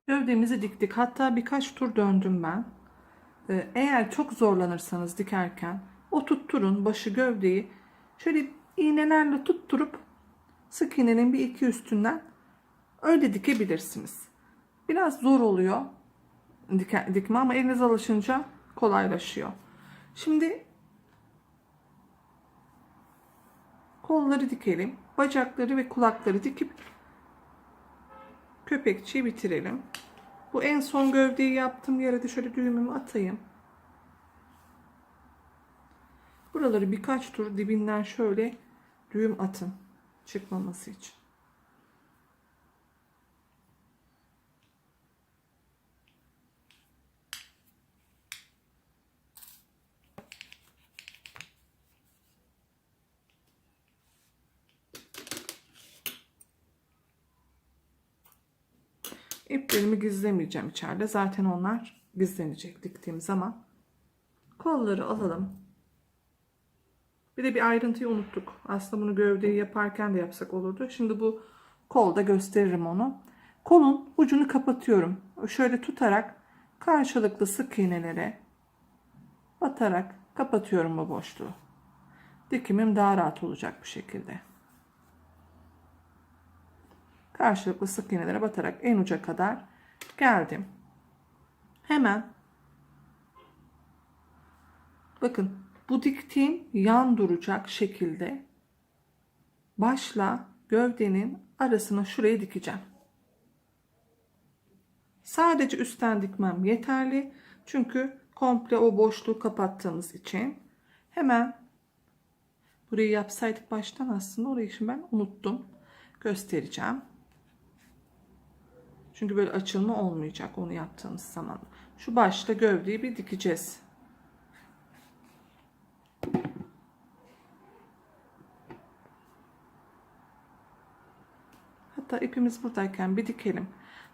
Gövdemizi diktik. Hatta birkaç tur döndüm ben. Eğer çok zorlanırsanız dikerken o tutturun başı gövdeyi şöyle iğnelerle tutturup sık iğnenin bir iki üstünden öyle dikebilirsiniz. Biraz zor oluyor dikme ama eliniz alışınca kolaylaşıyor. Şimdi kolları dikelim. Bacakları ve kulakları dikip köpekçiyi bitirelim. Bu en son gövdeyi yaptığım yere de şöyle düğümümü atayım. Buraları birkaç tur dibinden şöyle düğüm atın çıkmaması için. İplerimi gizlemeyeceğim içeride. Zaten onlar gizlenecek diktiğim zaman. Kolları alalım. Bir de bir ayrıntıyı unuttuk. Aslında bunu gövdeyi yaparken de yapsak olurdu. Şimdi bu kolda gösteririm onu. Kolun ucunu kapatıyorum. Şöyle tutarak karşılıklı sık iğnelere batarak kapatıyorum bu boşluğu. Dikimim daha rahat olacak bu şekilde. Karşılıklı sık iğnelere batarak en uca kadar geldim. Hemen bakın bu diktiğim yan duracak şekilde başla gövdenin arasına şurayı dikeceğim. Sadece üstten dikmem yeterli. Çünkü komple o boşluğu kapattığımız için. Hemen burayı yapsaydık baştan, aslında orayı şimdi ben unuttum. Göstereceğim. Çünkü böyle açılma olmayacak onu yaptığımız zaman. Şu başla gövdeyi bir dikeceğiz. Hatta ipimiz buradayken bir dikelim.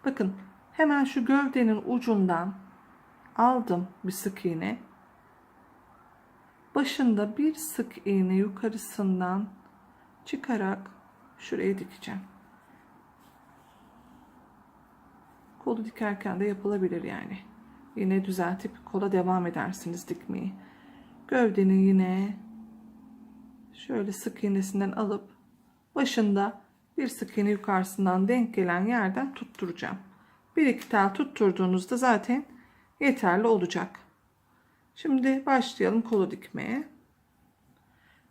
Bakın hemen şu gövdenin ucundan aldım bir sık iğne. Başında bir sık iğne yukarısından çıkarak şuraya dikeceğim. Kolu dikerken de yapılabilir yani. Yine düzeltip kola devam edersiniz dikmeyi. Gövdenin yine şöyle sık iğnesinden alıp başında bir sık iğne yukarısından denk gelen yerden tutturacağım. Bir iki tel tutturduğunuzda zaten yeterli olacak. Şimdi başlayalım kolu dikmeye.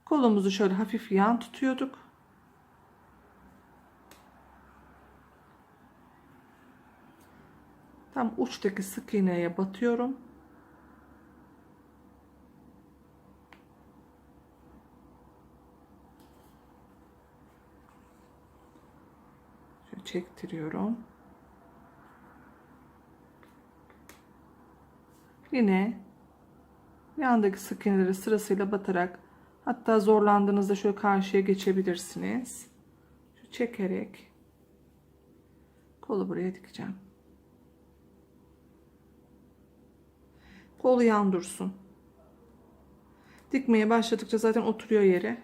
Kolumuzu şöyle hafif yan tutuyorduk. Tam uçtaki sık iğneye batıyorum. çektiriyorum. Yine yandaki sık iğneleri sırasıyla batarak, hatta zorlandığınızda şöyle karşıya geçebilirsiniz. Şu çekerek kolu buraya dikeceğim. Kolu yan dursun. Dikmeye başladıkça zaten oturuyor yere.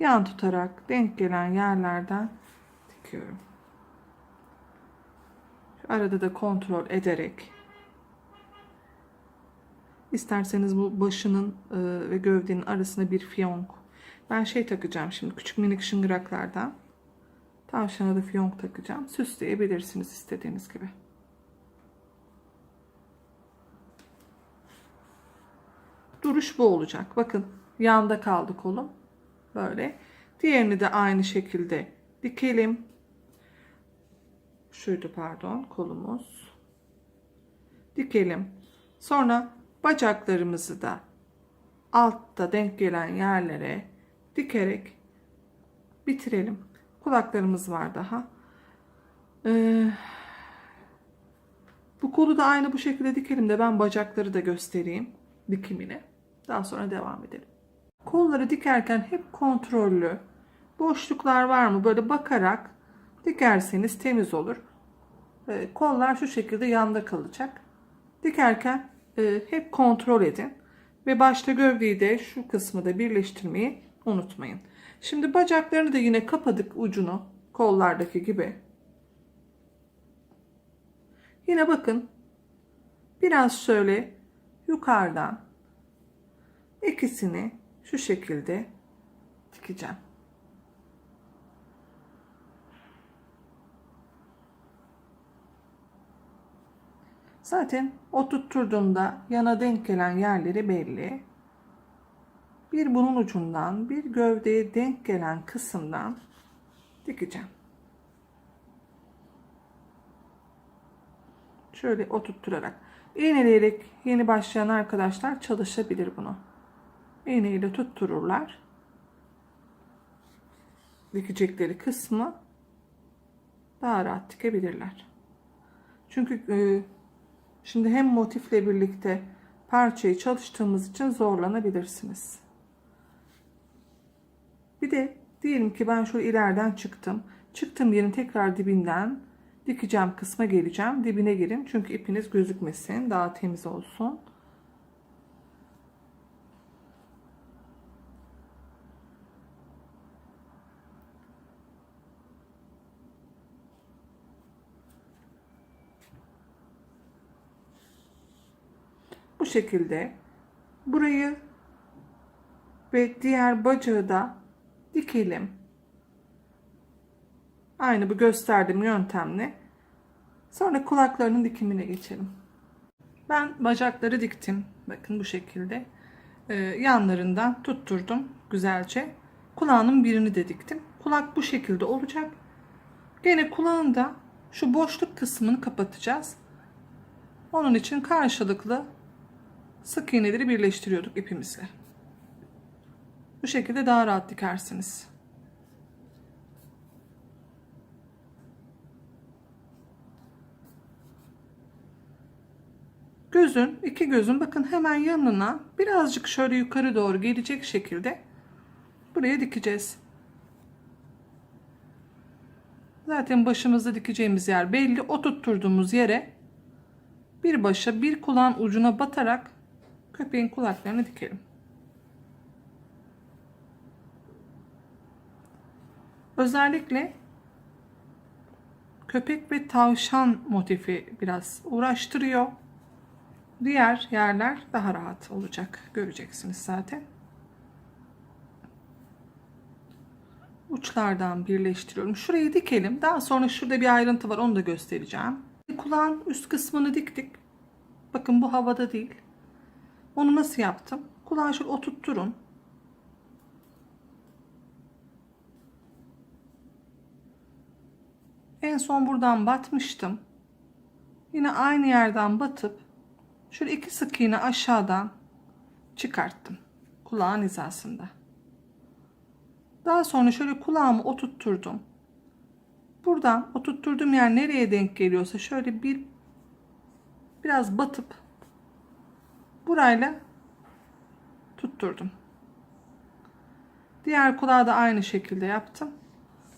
Yan tutarak denk gelen yerlerden dikiyorum. Şu arada da kontrol ederek, isterseniz bu başının ve gövdenin arasına bir fiyonk. Ben şey takacağım şimdi, küçük minik şıngıraklardan. Tavşana da fiyonk takacağım. Süsleyebilirsiniz istediğiniz gibi. Duruş bu olacak. Bakın yanda kaldı kolum. Böyle. Diğerini de aynı şekilde dikelim. Şuydu pardon kolumuz. Dikelim. Sonra bacaklarımızı da altta denk gelen yerlere dikerek bitirelim. Kulaklarımız var daha. Bu kolu da aynı bu şekilde dikelim de ben bacakları da göstereyim dikimini. Daha sonra devam edelim. Kolları dikerken hep kontrollü. Boşluklar var mı? Böyle bakarak dikerseniz temiz olur. Kollar şu şekilde yanda kalacak. Dikerken hep kontrol edin. Ve başta gövdeyi de şu kısmı da birleştirmeyi unutmayın. Şimdi bacaklarını da yine kapadık ucunu. Kollardaki gibi. Yine bakın. Biraz şöyle yukarıdan ikisini şu şekilde dikeceğim. Zaten oturtturduğumda yana denk gelen yerleri belli. Bir bunun ucundan, bir gövdeye denk gelen kısımdan dikeceğim. Şöyle oturtturarak. İğneleyerek yeni başlayan arkadaşlar çalışabilir bunu. İğneyle tuttururlar. Dikecekleri kısmı daha rahat dikebilirler. Çünkü şimdi hem motifle birlikte parçayı çalıştığımız için zorlanabilirsiniz. Bir de diyelim ki ben şöyle ileriden çıktım. Çıktığım yerin tekrar dibinden dikeceğim kısma geleceğim. Dibine girin. Çünkü ipiniz gözükmesin. Daha temiz olsun. Bu şekilde burayı ve diğer bacağı da dikelim. Aynı bu gösterdiğim yöntemle. Sonra kulaklarının dikimine geçelim. Ben bacakları diktim. Bakın bu şekilde. Yanlarından tutturdum güzelce. Kulağının birini de diktim. Kulak bu şekilde olacak. Gene kulağında şu boşluk kısmını kapatacağız. Onun için karşılıklı sık iğneleri birleştiriyorduk ipimizle. Bu şekilde daha rahat dikersiniz. İki gözün bakın hemen yanına birazcık şöyle yukarı doğru gelecek şekilde buraya dikeceğiz. Zaten başımızda dikeceğimiz yer belli. O tutturduğumuz yere bir başa bir kulağın ucuna batarak köpeğin kulaklarını dikelim. Özellikle köpek ve tavşan motifi biraz uğraştırıyor. Diğer yerler daha rahat olacak. Göreceksiniz zaten. Uçlardan birleştiriyorum. Şurayı dikelim. Daha sonra şurada bir ayrıntı var. Onu da göstereceğim. Kulağın üst kısmını diktik. Bakın bu havada değil. Onu nasıl yaptım? Kulağı şöyle oturtturun. En son buradan batmıştım. Yine aynı yerden batıp şöyle iki sık iğne aşağıdan çıkarttım. Kulağın hizasında. Daha sonra şöyle kulağımı oturtturdum. Buradan oturtturduğum yer nereye denk geliyorsa şöyle biraz batıp burayla tutturdum. Diğer kulağı da aynı şekilde yaptım.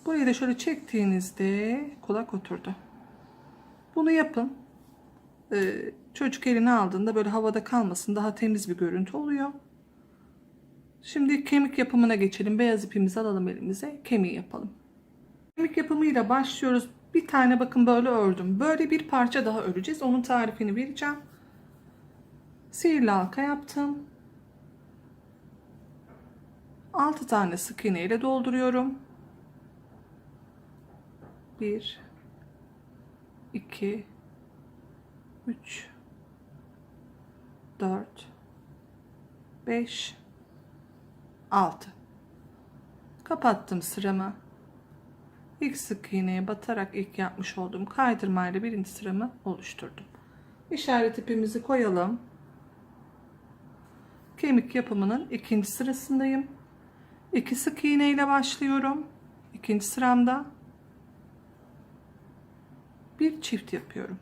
Burayı da şöyle çektiğinizde kulak oturdu. Bunu yapın. Çocuk eline aldığında böyle havada kalmasın, daha temiz bir görüntü oluyor. Şimdi kemik yapımına geçelim. Beyaz ipimizi alalım elimize. Kemiği yapalım. Kemik yapımıyla başlıyoruz. Bir tane bakın böyle ördüm. Böyle bir parça daha öreceğiz. Onun tarifini vereceğim. Sihirli halka yaptım. 6 tane sık iğne ile dolduruyorum. 1 2 3 4 5 6. Kapattım sıramı. İlk sık iğneye batarak ilk yapmış olduğum kaydırmayla birinci sıramı oluşturdum. İşaret ipimizi koyalım. Kemik yapımının ikinci sırasındayım. 2 sık iğne ile başlıyorum. İkinci sıramda bir çift yapıyorum.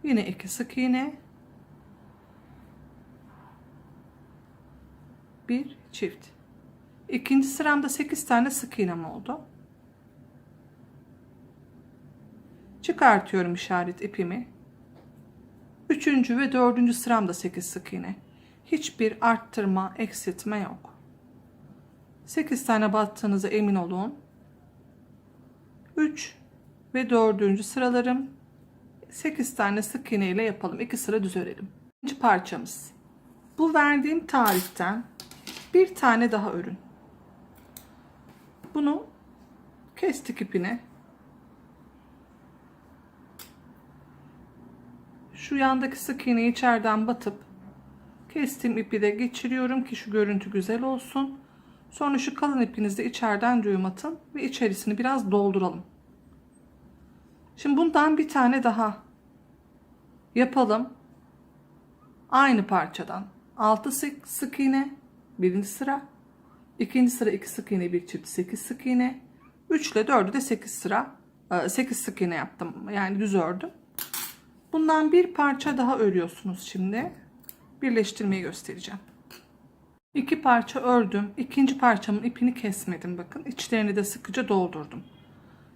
Yine 2 sık iğne, bir çift. İkinci sıramda 8 tane sık iğnem oldu. Çıkartıyorum işaret ipimi. Üçüncü ve dördüncü sıramda 8 sık iğne. Hiçbir arttırma, eksiltme yok. 8 tane battığınıza emin olun. 3 ve 4. sıralarım 8 tane sık iğne ile yapalım. 2 sıra düz örelim. İkinci parçamız. Bu verdiğim tariften bir tane daha örün. Bunu kestik ipine. Şu yandaki sık iğneyi içeriden batıp kestiğim ipi de geçiriyorum ki şu görüntü güzel olsun. Sonra şu kalın ipinizde içeriden düğüm atın ve içerisini biraz dolduralım. Şimdi bundan bir tane daha yapalım. Aynı parçadan 6 sık iğne birinci sıra, ikinci sıra 2 sık iğne bir çift 8 sık iğne, 3 ile 4'ü de 8 sıra 8 sık iğne yaptım, yani düz ördüm. Bundan bir parça daha örüyorsunuz. Şimdi birleştirmeyi göstereceğim. 2 parça ördüm. İkinci parçamın ipini kesmedim, bakın içlerini de sıkıca doldurdum.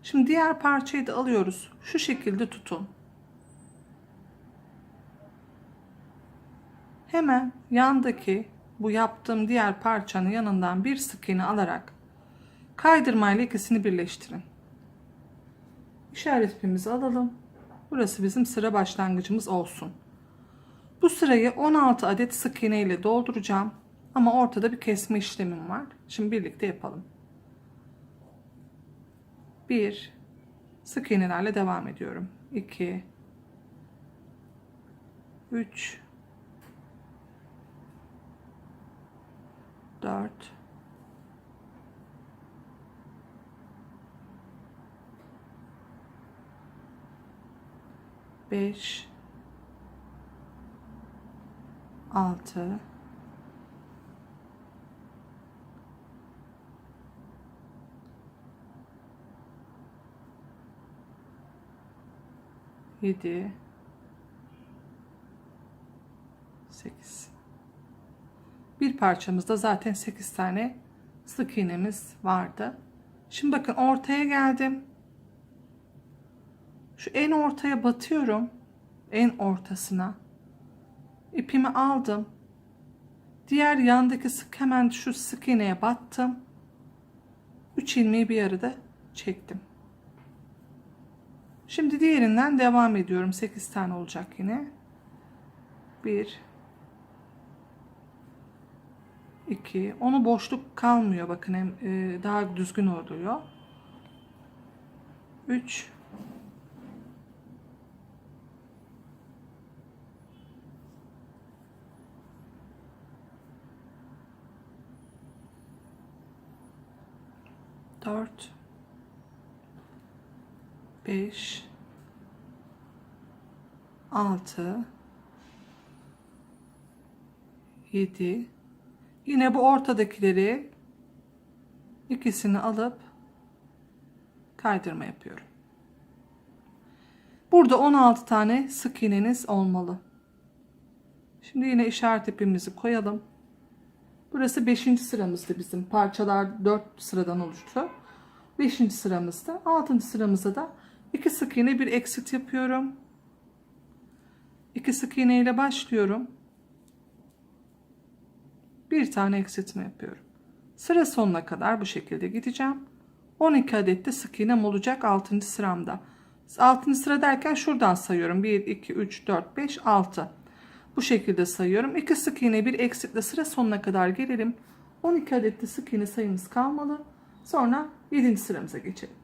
Şimdi diğer parçayı da alıyoruz. Şu şekilde tutun. Hemen yandaki bu yaptığım diğer parçanın yanından bir sık iğne alarak kaydırmayla ikisini birleştirin. İşaret ipimizi alalım. Burası bizim sıra başlangıcımız olsun. Bu sırayı 16 adet sık iğne ile dolduracağım. Ama ortada bir kesme işlemim var. Şimdi birlikte yapalım. 1 sık iğnelerle devam ediyorum. 2 3 4 5 6 7 8. Bir parçamızda zaten 8 tane sık iğnemiz vardı. Şimdi bakın ortaya geldim. Şu en ortaya batıyorum. En ortasına. İpimi aldım. Diğer yandaki hemen şu sık iğneye battım. 3 ilmeği bir arada çektim. Şimdi diğerinden devam ediyorum. 8 tane olacak yine. 1 2. Onu boşluk kalmıyor, bakın hem daha düzgün oluyor. 3 4 5 6, 7. Yine bu ortadakileri ikisini alıp kaydırma yapıyorum. Burada 16 tane sık iğneniz olmalı. Şimdi yine işaret ipimizi koyalım. Burası 5. sıramızda bizim. Parçalar 4 sıradan oluştu. 5. sıramızda. 6. sıramızda da 2 sık iğne bir exit yapıyorum. 2 sık iğne ile başlıyorum. Bir tane exit'imi yapıyorum. Sıra sonuna kadar bu şekilde gideceğim. 12 adet de sık iğnem olacak 6. sıramda. 6. sıra derken şuradan sayıyorum. 1, 2, 3, 4, 5, 6. Bu şekilde sayıyorum. 2 sık iğne bir eksitle sıra sonuna kadar gelelim. 12 adet de sık iğne sayımız kalmalı. Sonra 7. sıramıza geçelim.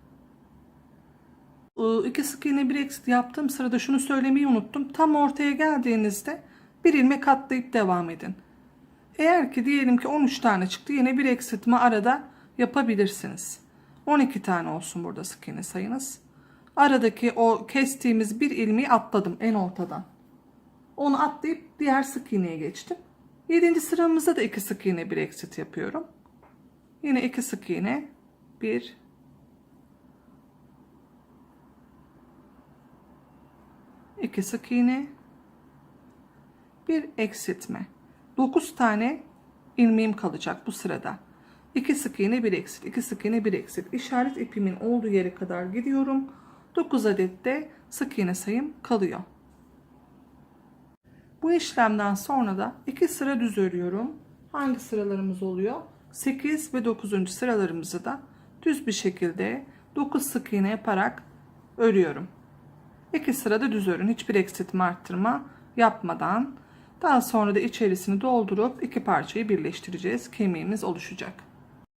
2 sık iğne bir eksit yaptığım sırada şunu söylemeyi unuttum. Tam ortaya geldiğinizde bir ilmek atlayıp devam edin. Eğer ki diyelim ki 13 tane çıktı, yine bir eksiltme arada yapabilirsiniz. 12 tane olsun burada sık iğne sayınız. Aradaki o kestiğimiz bir ilmeği atladım en ortadan. Onu atlayıp diğer sık iğneye geçtim. 7. sıramızda da 2 sık iğne bir exit yapıyorum. Yine 2 sık iğne, 1, 2 sık iğne, bir eksiltme. 9 tane ilmeğim kalacak bu sırada. 2 sık iğne bir exit, 2 sık iğne bir exit. İşaret ipimin olduğu yere kadar gidiyorum. 9 adet de sık iğne sayım kalıyor. Bu işlemden sonra da 2 sıra düz örüyorum. Hangi sıralarımız oluyor? 8 ve 9. sıralarımızı da düz bir şekilde 9 sık iğne yaparak örüyorum. 2 sırada düz örün. Hiçbir eksiltme arttırma yapmadan. Daha sonra da içerisini doldurup iki parçayı birleştireceğiz. Kemiğimiz oluşacak.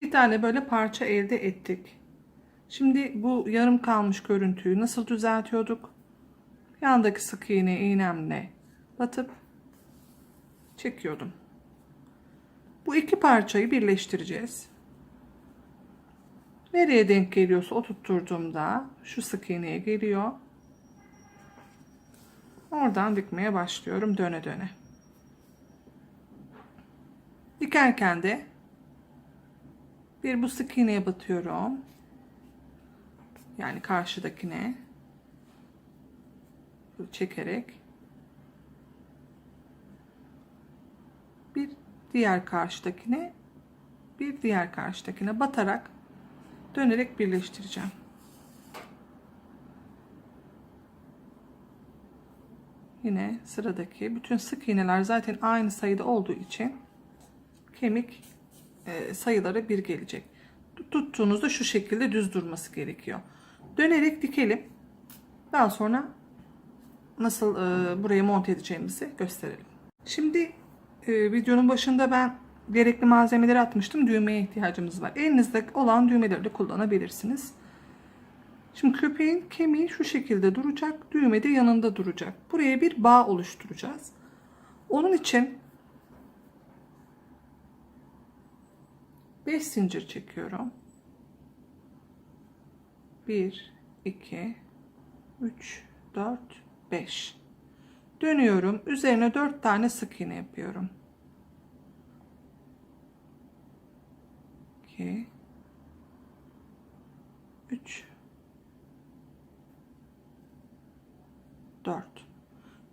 Bir tane böyle parça elde ettik. Şimdi bu yarım kalmış görüntüyü nasıl düzeltiyorduk? Yandaki sık iğne iğnemle batıp çekiyordum. Bu iki parçayı birleştireceğiz. Nereye denk geliyorsa oturtturduğumda şu sık iğneye geliyor. Oradan dikmeye başlıyorum döne döne. Dikerken de bir bu sık iğneye batıyorum. Yani karşıdakine çekerek bir diğer karşıdakine batarak dönerek birleştireceğim. Yine sıradaki bütün sık iğneler zaten aynı sayıda olduğu için kemik sayıları bir gelecek. Tuttuğunuzda şu şekilde düz durması gerekiyor. Dönerek dikelim. Daha sonra nasıl buraya monte edeceğimizi gösterelim. Şimdi videonun başında ben gerekli malzemeleri atmıştım. Düğmeye ihtiyacımız var. Elinizde olan düğmeleri de kullanabilirsiniz. Şimdi köpeğin kemiği şu şekilde duracak. Düğme de yanında duracak. Buraya bir bağ oluşturacağız. Onun için 5 zincir çekiyorum. 1, 2, 3, 4, 5. Dönüyorum. Üzerine 4 tane sık iğne yapıyorum. 2, 3, 4.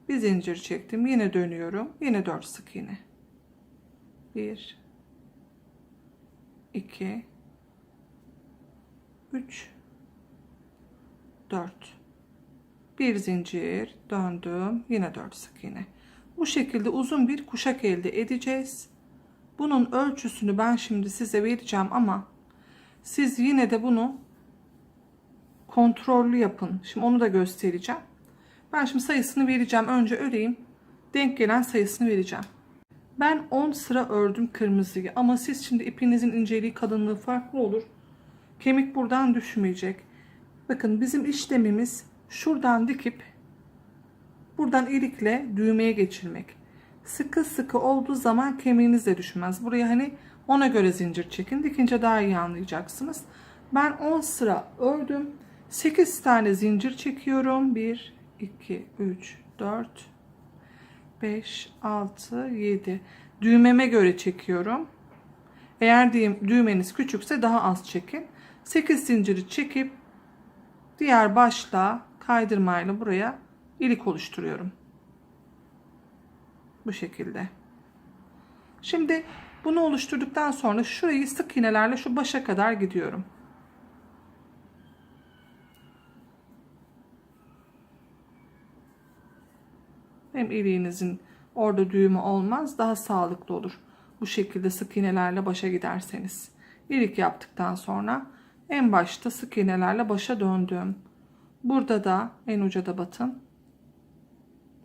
Bir zincir çektim. Yine dönüyorum. Yine 4 sık iğne. 1, 2, 3, 4. Bir zincir döndüm. Yine 4 sık iğne. Bu şekilde uzun bir kuşak elde edeceğiz. Bunun ölçüsünü ben şimdi size vereceğim ama siz yine de bunu kontrollü yapın. Şimdi onu da göstereceğim. Ben şimdi sayısını vereceğim. Önce öreyim. Denk gelen sayısını vereceğim. Ben 10 sıra ördüm kırmızıyı ama siz şimdi ipinizin inceliği, kalınlığı farklı olur. Kemik buradan düşmeyecek. Bakın bizim işlemimiz şuradan dikip buradan ilikle düğmeye geçirmek. Sıkı sıkı olduğu zaman kemiğiniz de düşmez. Buraya hani ona göre zincir çekin. Dikince daha iyi anlayacaksınız. Ben 10 sıra ördüm. 8 tane zincir çekiyorum. 1, 2, 3, 4, 5, 6, 7. Düğmeme göre çekiyorum. Eğer düğmeniz küçükse daha az çekin. 8 zinciri çekip diğer başla kaydırmayla buraya ilik oluşturuyorum. Bu şekilde. Şimdi bunu oluşturduktan sonra şurayı sık iğnelerle şu başa kadar gidiyorum. Hem iliğinizin orada düğümü olmaz, daha sağlıklı olur. Bu şekilde sık iğnelerle başa giderseniz. İlik yaptıktan sonra en başta sık iğnelerle başa döndüm. Burada da en uca da batın.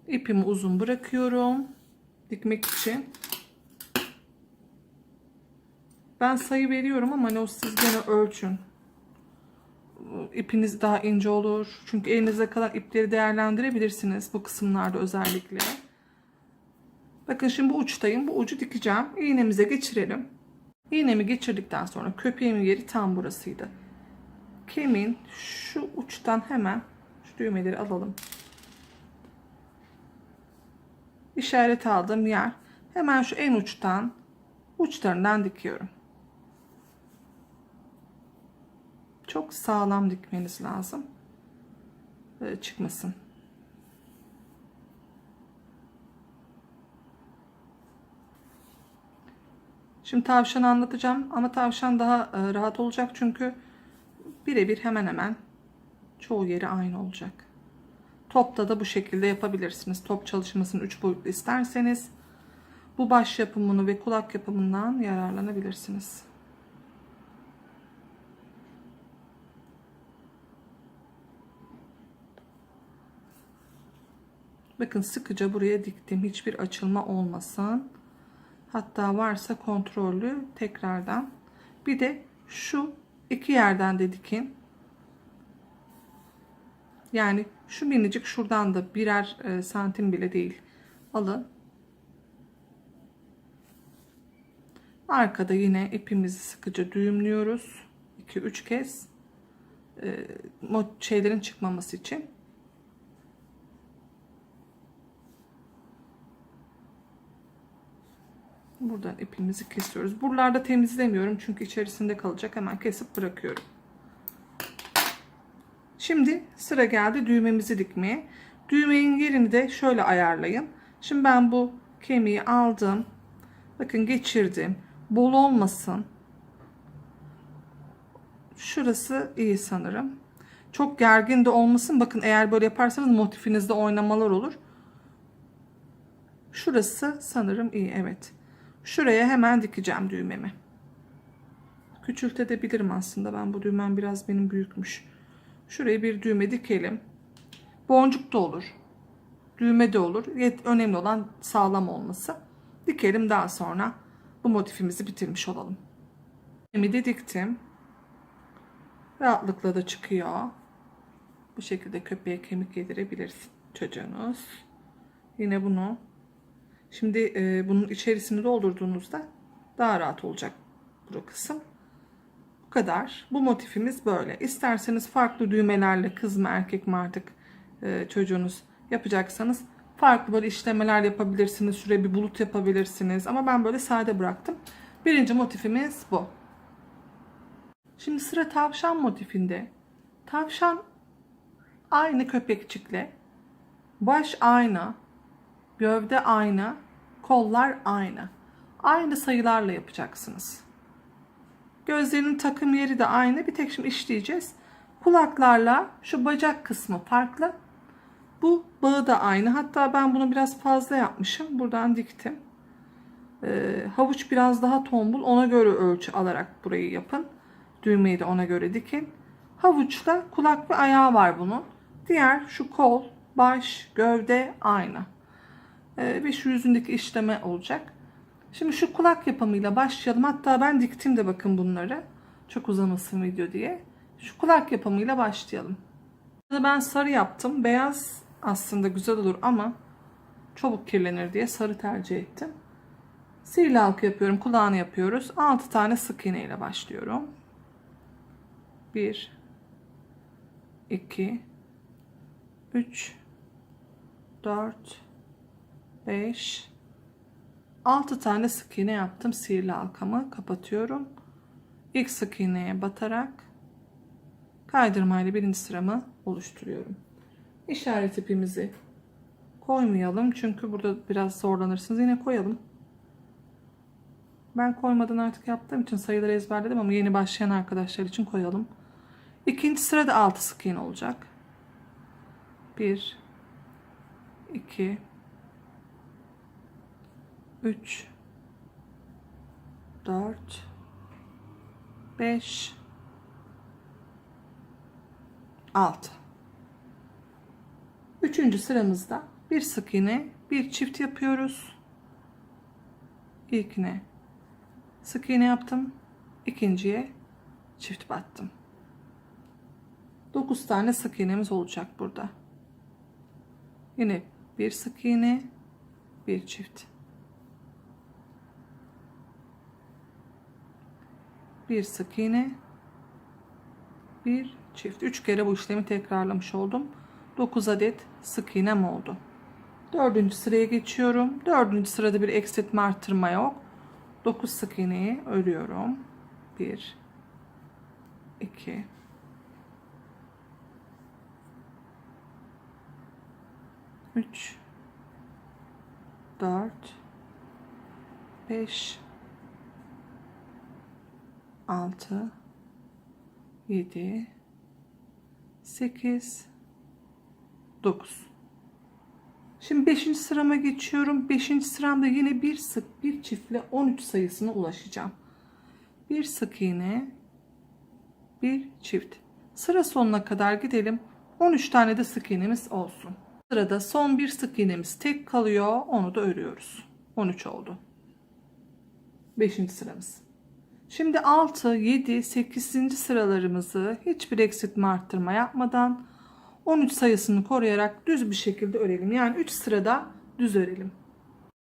İpimi uzun bırakıyorum dikmek için. Ben sayı veriyorum ama ne o, siz gene ölçün. İpiniz daha ince olur. Çünkü elinize kalan ipleri değerlendirebilirsiniz bu kısımlarda özellikle. Bakın şimdi bu uçtayım. Bu ucu dikeceğim. İğnemize geçirelim. İğnemi geçirdikten sonra köpeğimin yeri tam burasıydı. Kemiğin şu uçtan hemen şu düğmeleri alalım. İşaret aldığım yer hemen şu en uçtan uçlarından dikiyorum. Çok sağlam dikmeniz lazım. Böyle çıkmasın. Şimdi tavşanı anlatacağım ama tavşan daha rahat olacak çünkü birebir hemen hemen çoğu yeri aynı olacak. Topta da bu şekilde yapabilirsiniz. Top çalışmasını 3 boyutlu isterseniz bu baş yapımını ve kulak yapımından yararlanabilirsiniz. Bakın sıkıca buraya diktim. Hiçbir açılma olmasın. Hatta varsa kontrollü tekrardan. Bir de şu iki yerden de dikin. Yani şu minicik şuradan da birer santim bile değil. Alın. Arkada yine ipimizi sıkıca düğümlüyoruz. 2-3 kez. Şeylerin çıkmaması için. Buradan ipimizi kesiyoruz. Buralarda temizlemiyorum çünkü içerisinde kalacak. Hemen kesip bırakıyorum. Şimdi sıra geldi düğmemizi dikmeye. Düğmenin yerini de şöyle ayarlayın. Şimdi ben bu kemiği aldım. Bakın geçirdim. Bol olmasın. Şurası iyi sanırım. Çok gergin de olmasın. Bakın eğer böyle yaparsanız motifinizde oynamalar olur. Şurası sanırım iyi. Evet. Şuraya hemen dikeceğim düğmemi. Küçültebilirim aslında. Ben bu düğmem biraz benim büyükmüş. Şuraya bir düğme dikelim. Boncuk da olur. Düğme de olur. Önemli olan sağlam olması. Dikelim, daha sonra bu motifimizi bitirmiş olalım. Düğmemi de diktim. Rahatlıkla da çıkıyor. Bu şekilde köpeğe kemik yedirebilirsin çocuğunuz. Yine bunu şimdi bunun içerisini doldurduğunuzda daha rahat olacak bu kısım. Bu kadar. Bu motifimiz böyle. İsterseniz farklı düğmelerle, kız mı erkek mi artık çocuğunuz yapacaksanız farklı böyle işlemeler yapabilirsiniz. Şuraya bir bulut yapabilirsiniz. Ama ben böyle sade bıraktım. Birinci motifimiz bu. Şimdi sıra tavşan motifinde. Tavşan aynı köpekçikle. Baş aynı. Gövde aynı. Kollar aynı. Aynı sayılarla yapacaksınız. Gözlerinin takım yeri de aynı. Bir tek şimdi işleyeceğiz. Kulaklarla şu bacak kısmı farklı. Bu bağı da aynı. Hatta ben bunu biraz fazla yapmışım. Buradan diktim. Havuç biraz daha tombul. Ona göre ölçü alarak burayı yapın. Düğmeyi de ona göre dikin. Havuçla kulak ve ayağı var bunun. Diğer şu kol, baş, gövde aynı. Ve şu yüzündeki işleme olacak. Şimdi şu kulak yapımıyla başlayalım. Hatta ben diktim de bakın bunları. Çok uzamasın video diye. Şu kulak yapımıyla başlayalım. Burada ben sarı yaptım. Beyaz aslında güzel olur ama çabuk kirlenir diye sarı tercih ettim. Sihirli halka yapıyorum. Kulağını yapıyoruz. 6 tane sık iğne ile başlıyorum. 1 2 3 4, 5, 6 tane sık iğne yaptım. Sihirli halkamı kapatıyorum. İlk sık iğneye batarak kaydırmayla birinci sıramı oluşturuyorum. İşaret ipimizi koymayalım çünkü burada biraz zorlanırsınız. Yine koyalım. Ben koymadan artık yaptığım için sayıları ezberledim ama yeni başlayan arkadaşlar için koyalım. İkinci sırada 6 sık iğne olacak. 1, 2, 3, 4, 5, 6. Üçüncü sıramızda bir sık iğne, bir çift yapıyoruz. İlkine sık iğne yaptım. İkinciye çift battım. 9 tane sık iğnemiz olacak burada. Yine bir sık iğne, bir çift. Bir sık iğne, bir çift. 3 kere bu işlemi tekrarlamış oldum. 9 adet sık iğnem oldu. Dördüncü sıraya geçiyorum. Dördüncü sırada bir eksiltme arttırma yok. 9 sık iğneyi örüyorum. 1, 2, 3, 4, 5, 6, 7, 8, 9. Şimdi 5. sırama geçiyorum. 5. sıramda yine bir sık bir çiftle 13 sayısına ulaşacağım. Bir sık iğne, bir çift. Sıra sonuna kadar gidelim. 13 tane de sık iğnemiz olsun. Sırada son bir sık iğnemiz tek kalıyor. Onu da örüyoruz. 13 oldu. 5. sıramız. Şimdi 6, 7, 8. sıralarımızı hiçbir eksiltme arttırma yapmadan 13 sayısını koruyarak düz bir şekilde örelim. Yani 3 sırada düz örelim.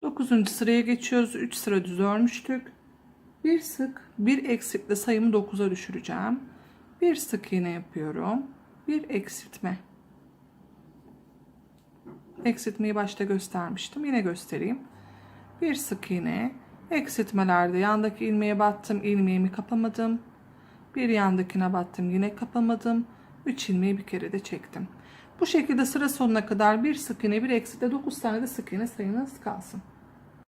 9. sıraya geçiyoruz. 3 sıra düz örmüştük. Bir sık, bir eksiltle sayımı 9'a düşüreceğim. Bir sık iğne yapıyorum. Bir eksiltme. Eksiltmeyi başta göstermiştim. Yine göstereyim. Bir sık iğne. Eksiltmelerde yandaki ilmeğe battım. İlmeğimi kapamadım. Bir yandakine battım. Yine kapamadım. 3 ilmeği bir kere de çektim. Bu şekilde sıra sonuna kadar bir sık iğne, bir eksiltle 9 tane de sık iğne sayınız kalsın.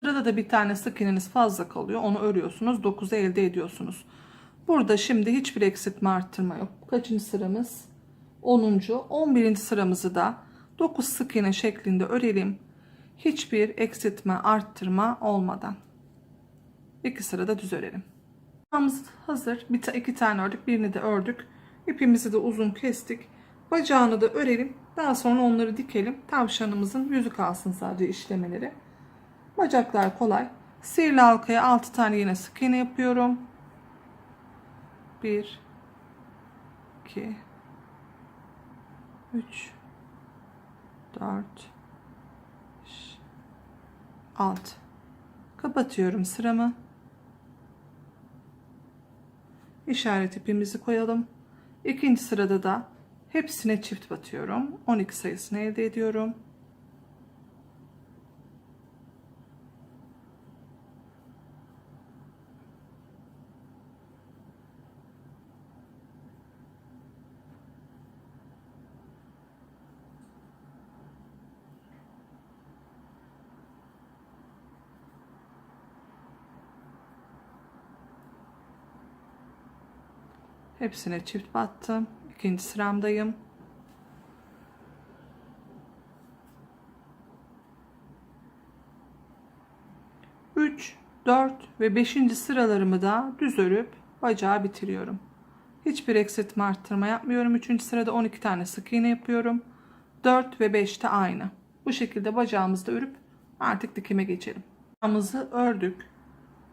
Sırada da bir tane sık iğneniz fazla kalıyor. Onu örüyorsunuz. 9'u elde ediyorsunuz. Burada şimdi hiçbir eksiltme arttırma yok. Kaçıncı sıramız? 10. 11. sıramızı da 9 sık iğne şeklinde örelim. Hiçbir eksiltme arttırma olmadan. 2 sırada düz örelim. Sıramız hazır. İki tane ördük. Birini de ördük. İpimizi de uzun kestik. Bacağını da örelim. Daha sonra onları dikelim. Tavşanımızın yüzü kalsın sadece işlemeleri. Bacaklar kolay. Sihirli halkaya 6 tane yine sık iğne yapıyorum. 1, 2, 3, 4, 5, 6. Kapatıyorum sıramı. İşaret ipimizi koyalım. İkinci sırada da hepsine çift batıyorum. 12 sayısını elde ediyorum. Hepsine çift battım. İkinci sıramdayım. Üç, 4 ve 5. sıralarımı da düz örüp bacağı bitiriyorum. Hiçbir eksiltme arttırma yapmıyorum. 3. sırada 12 tane sık iğne yapıyorum. 4 ve 5 de aynı. Bu şekilde bacağımızı da örüp artık dikime geçelim. Bacağımızı ördük.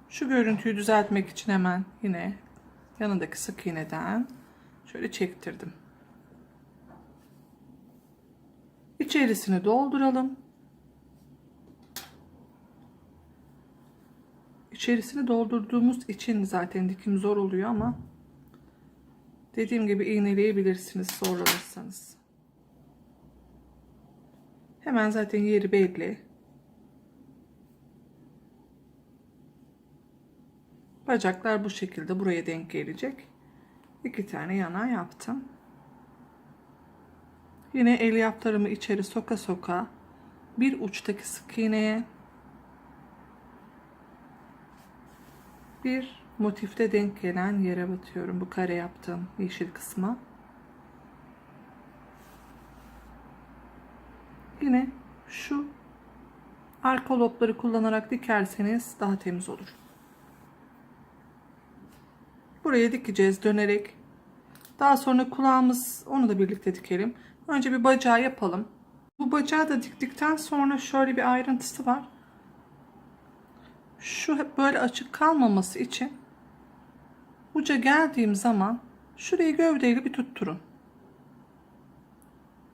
Şu görüntüyü düzeltmek için hemen yine yanındaki sık iğneden şöyle çektirdim. İçerisini dolduralım. İçerisini doldurduğumuz için zaten dikim zor oluyor ama dediğim gibi iğneleyebilirsiniz zorlanırsanız. Hemen zaten yeri belli. Bacaklar bu şekilde buraya denk gelecek. 2 tane yana yaptım. Yine elyaflarımı içeri soka soka bir uçtaki sık iğneye bir motifte denk gelen yere batıyorum. Bu kare yaptığım yeşil kısma. Yine şu arka lobları kullanarak dikerseniz daha temiz olur. Buraya dikeceğiz dönerek. Daha sonra kulağımız, onu da birlikte dikelim. Önce bir bacağı yapalım. Bu bacağı da diktikten sonra şöyle bir ayrıntısı var. Şu hep böyle açık kalmaması için uca geldiğim zaman şurayı gövdeyle bir tutturun.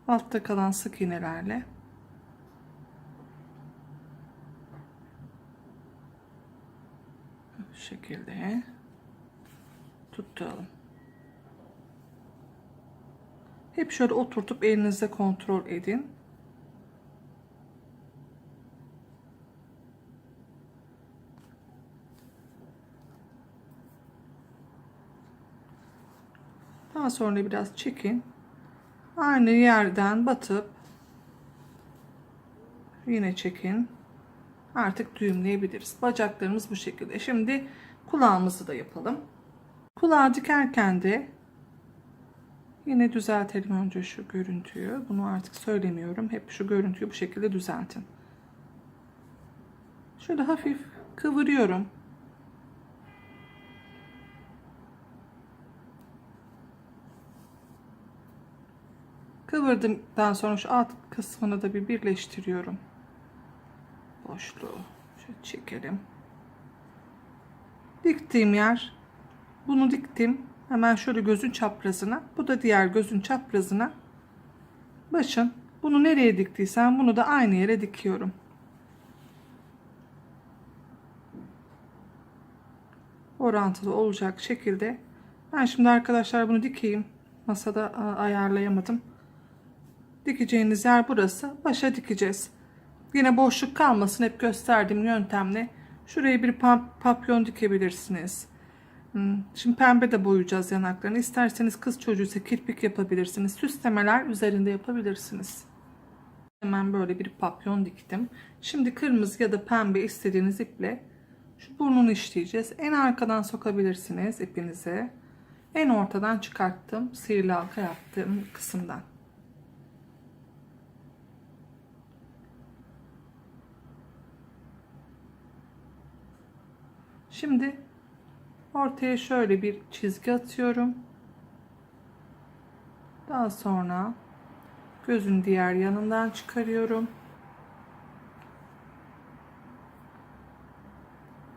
Altta kalan sık iğnelerle. Bu şekilde tutturalım. Hep şöyle oturtup elinizle kontrol edin. Daha sonra biraz çekin. Aynı yerden batıp yine çekin. Artık düğümleyebiliriz. Bacaklarımız bu şekilde. Şimdi kulağımızı da yapalım. Kulağı dikerken de yine düzeltelim önce şu görüntüyü. Bunu artık söylemiyorum. Hep şu görüntüyü bu şekilde düzeltin. Şöyle hafif kıvırıyorum. Kıvırdıktan sonra şu alt kısmını da bir birleştiriyorum. Boşluğu şöyle çekelim. Diktiğim yer, bunu diktim. Hemen şöyle gözün çaprazına. Bu da diğer gözün çaprazına. Başın. Bunu nereye diktiysem bunu da aynı yere dikiyorum. Orantılı olacak şekilde. Ben şimdi arkadaşlar bunu dikeyim. Masada ayarlayamadım. Dikeceğiniz yer burası. Başa dikeceğiz. Yine boşluk kalmasın, hep gösterdiğim yöntemle şuraya bir papyon dikebilirsiniz. Şimdi pembe de boyayacağız yanaklarını. İsterseniz kız çocuğuysa kirpik yapabilirsiniz. Süslemeler üzerinde yapabilirsiniz. Hemen böyle bir papyon diktim. Şimdi kırmızı ya da pembe istediğiniz iple şu burnunu işleyeceğiz. En arkadan sokabilirsiniz ipinizi. En ortadan çıkarttım. Sihirli halka yaptığım kısımdan. Şimdi ortaya şöyle bir çizgi atıyorum. Daha sonra gözün diğer yanından çıkarıyorum.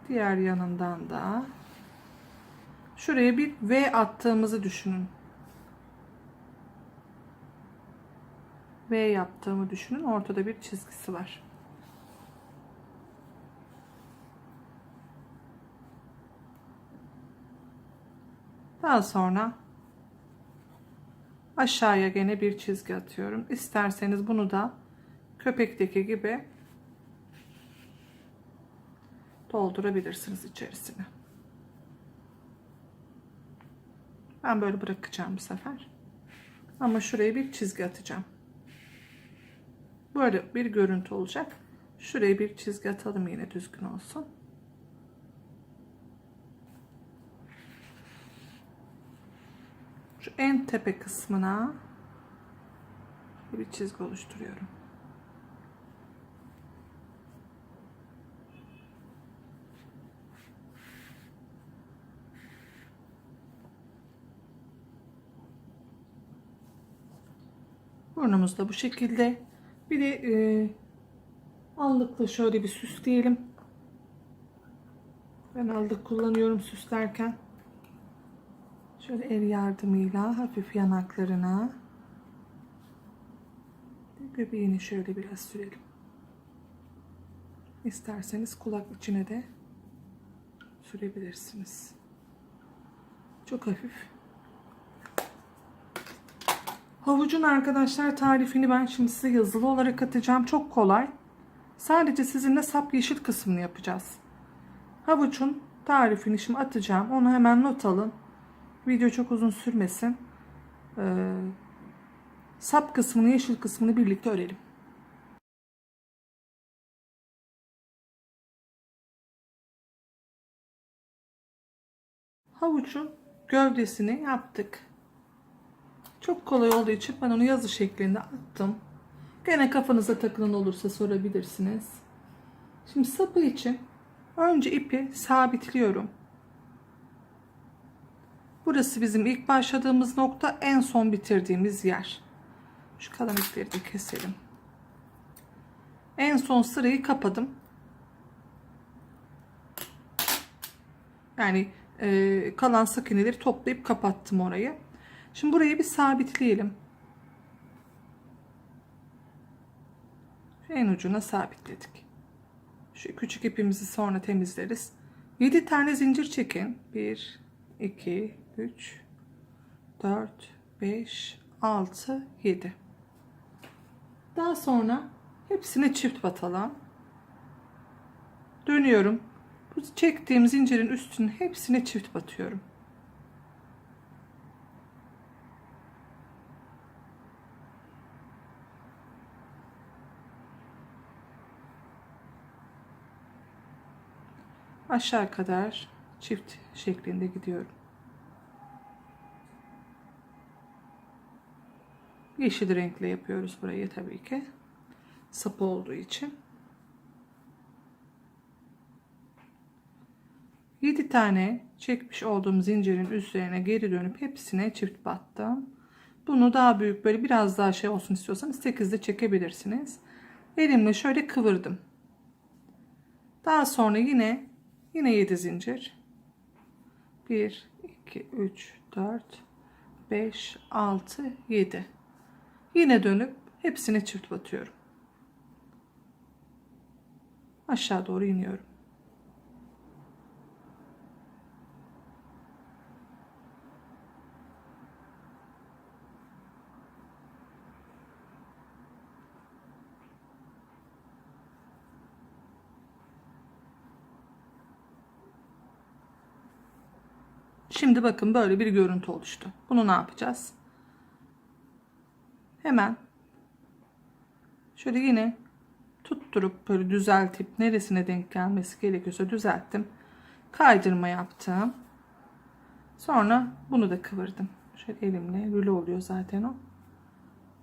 Diğer yanından da şuraya bir V attığımızı düşünün. V yaptığımı düşünün. Ortada bir çizgisi var. Daha sonra aşağıya gene bir çizgi atıyorum. İsterseniz bunu da köpekteki gibi doldurabilirsiniz içerisine. Ben böyle bırakacağım bu sefer. Ama şuraya bir çizgi atacağım. Böyle bir görüntü olacak. Şuraya bir çizgi atalım yine düzgün olsun. Şu en tepe kısmına bir çizgi oluşturuyorum. Burnumuz da bu şekilde. Bir de allıkla şöyle bir süsleyelim. Ben allık kullanıyorum süslerken. Şöyle el yardımıyla hafif yanaklarına, göbeğini şöyle biraz sürelim. İsterseniz kulak içine de sürebilirsiniz. Çok hafif. Havucun arkadaşlar tarifini ben şimdi size yazılı olarak atacağım. Çok kolay. Sadece sizinle sap yeşil kısmını yapacağız. Havucun tarifini şimdi atacağım. Onu hemen not alın. Video çok uzun sürmesin. Sap kısmını, yeşil kısmını birlikte örelim. Havucun gövdesini yaptık. Çok kolay olduğu için ben onu yazı şeklinde attım. Gene kafanıza takılan olursa sorabilirsiniz. Şimdi sapı için önce ipi sabitliyorum. Burası bizim ilk başladığımız nokta, en son bitirdiğimiz yer. Şu kalan ipleri de keselim. En son sırayı kapadım. Yani kalan sık iğneleri toplayıp kapattım orayı. Şimdi burayı bir sabitleyelim. Şu en ucuna sabitledik. Şu küçük ipimizi sonra temizleriz. 7 tane zincir çekin. 1, 2, 3, 4, 5, 6, 7. Daha sonra hepsine çift batalım. Dönüyorum. Bu çektiğim zincirin üstünün hepsine çift batıyorum. Aşağı kadar çift şeklinde gidiyorum. Yeşil renkle yapıyoruz burayı tabii ki. Sapı olduğu için. 7 tane çekmiş olduğum zincirin üzerine geri dönüp hepsine çift battım. Bunu daha büyük, böyle biraz daha şey olsun istiyorsanız 8'de çekebilirsiniz. Elimle şöyle kıvırdım. Daha sonra yine 7 zincir. 1, 2, 3, 4, 5, 6, 7. Yine dönüp hepsine çift batıyorum. Aşağı doğru iniyorum. Şimdi bakın böyle bir görüntü oluştu. Bunu ne yapacağız? Hemen şöyle yine tutturup böyle düzeltip neresine denk gelmesi gerekiyorsa düzelttim. Kaydırma yaptım. Sonra bunu da kıvırdım. Şöyle elimle, rulo oluyor zaten o.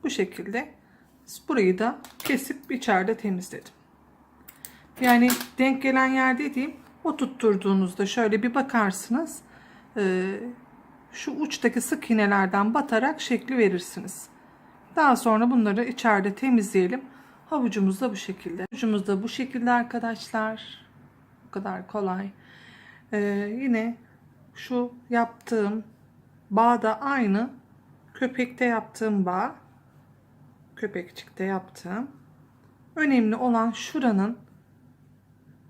Bu şekilde burayı da kesip içeride temizledim. Yani denk gelen yer dediğim, o tutturduğunuzda şöyle bir bakarsınız. Şu uçtaki sık iğnelerden batarak şekli verirsiniz. Daha sonra bunları içeride temizleyelim. Havucumuz da bu şekilde. Havucumuz da bu şekilde arkadaşlar. Bu kadar kolay. Yine şu yaptığım bağ da aynı. Köpekte yaptığım bağ. Köpekçikte yaptığım. Önemli olan şuranın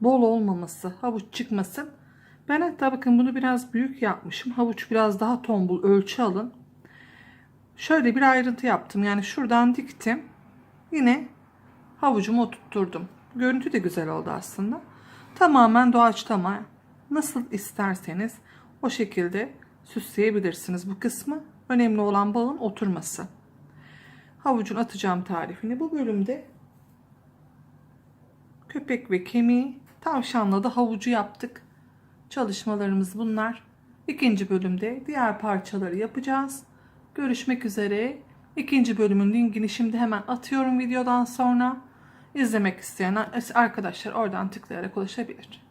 bol olmaması, havuç çıkmasın. Ben hatta bakın bunu biraz büyük yapmışım. Havuç biraz daha tombul, ölçü alın. Şöyle bir ayrıntı yaptım. Yani şuradan diktim. Yine havucumu oturtturdum. Görüntü de güzel oldu aslında. Tamamen doğaçlama. Nasıl isterseniz o şekilde süsleyebilirsiniz bu kısmı. Önemli olan bağın oturması. Havucun atacağım tarifini bu bölümde köpek ve kemiği, tavşanla da havucu yaptık. Çalışmalarımız bunlar. İkinci bölümde diğer parçaları yapacağız. Görüşmek üzere. İkinci bölümün linkini şimdi hemen atıyorum videodan sonra. İzlemek isteyen arkadaşlar oradan tıklayarak ulaşabilir.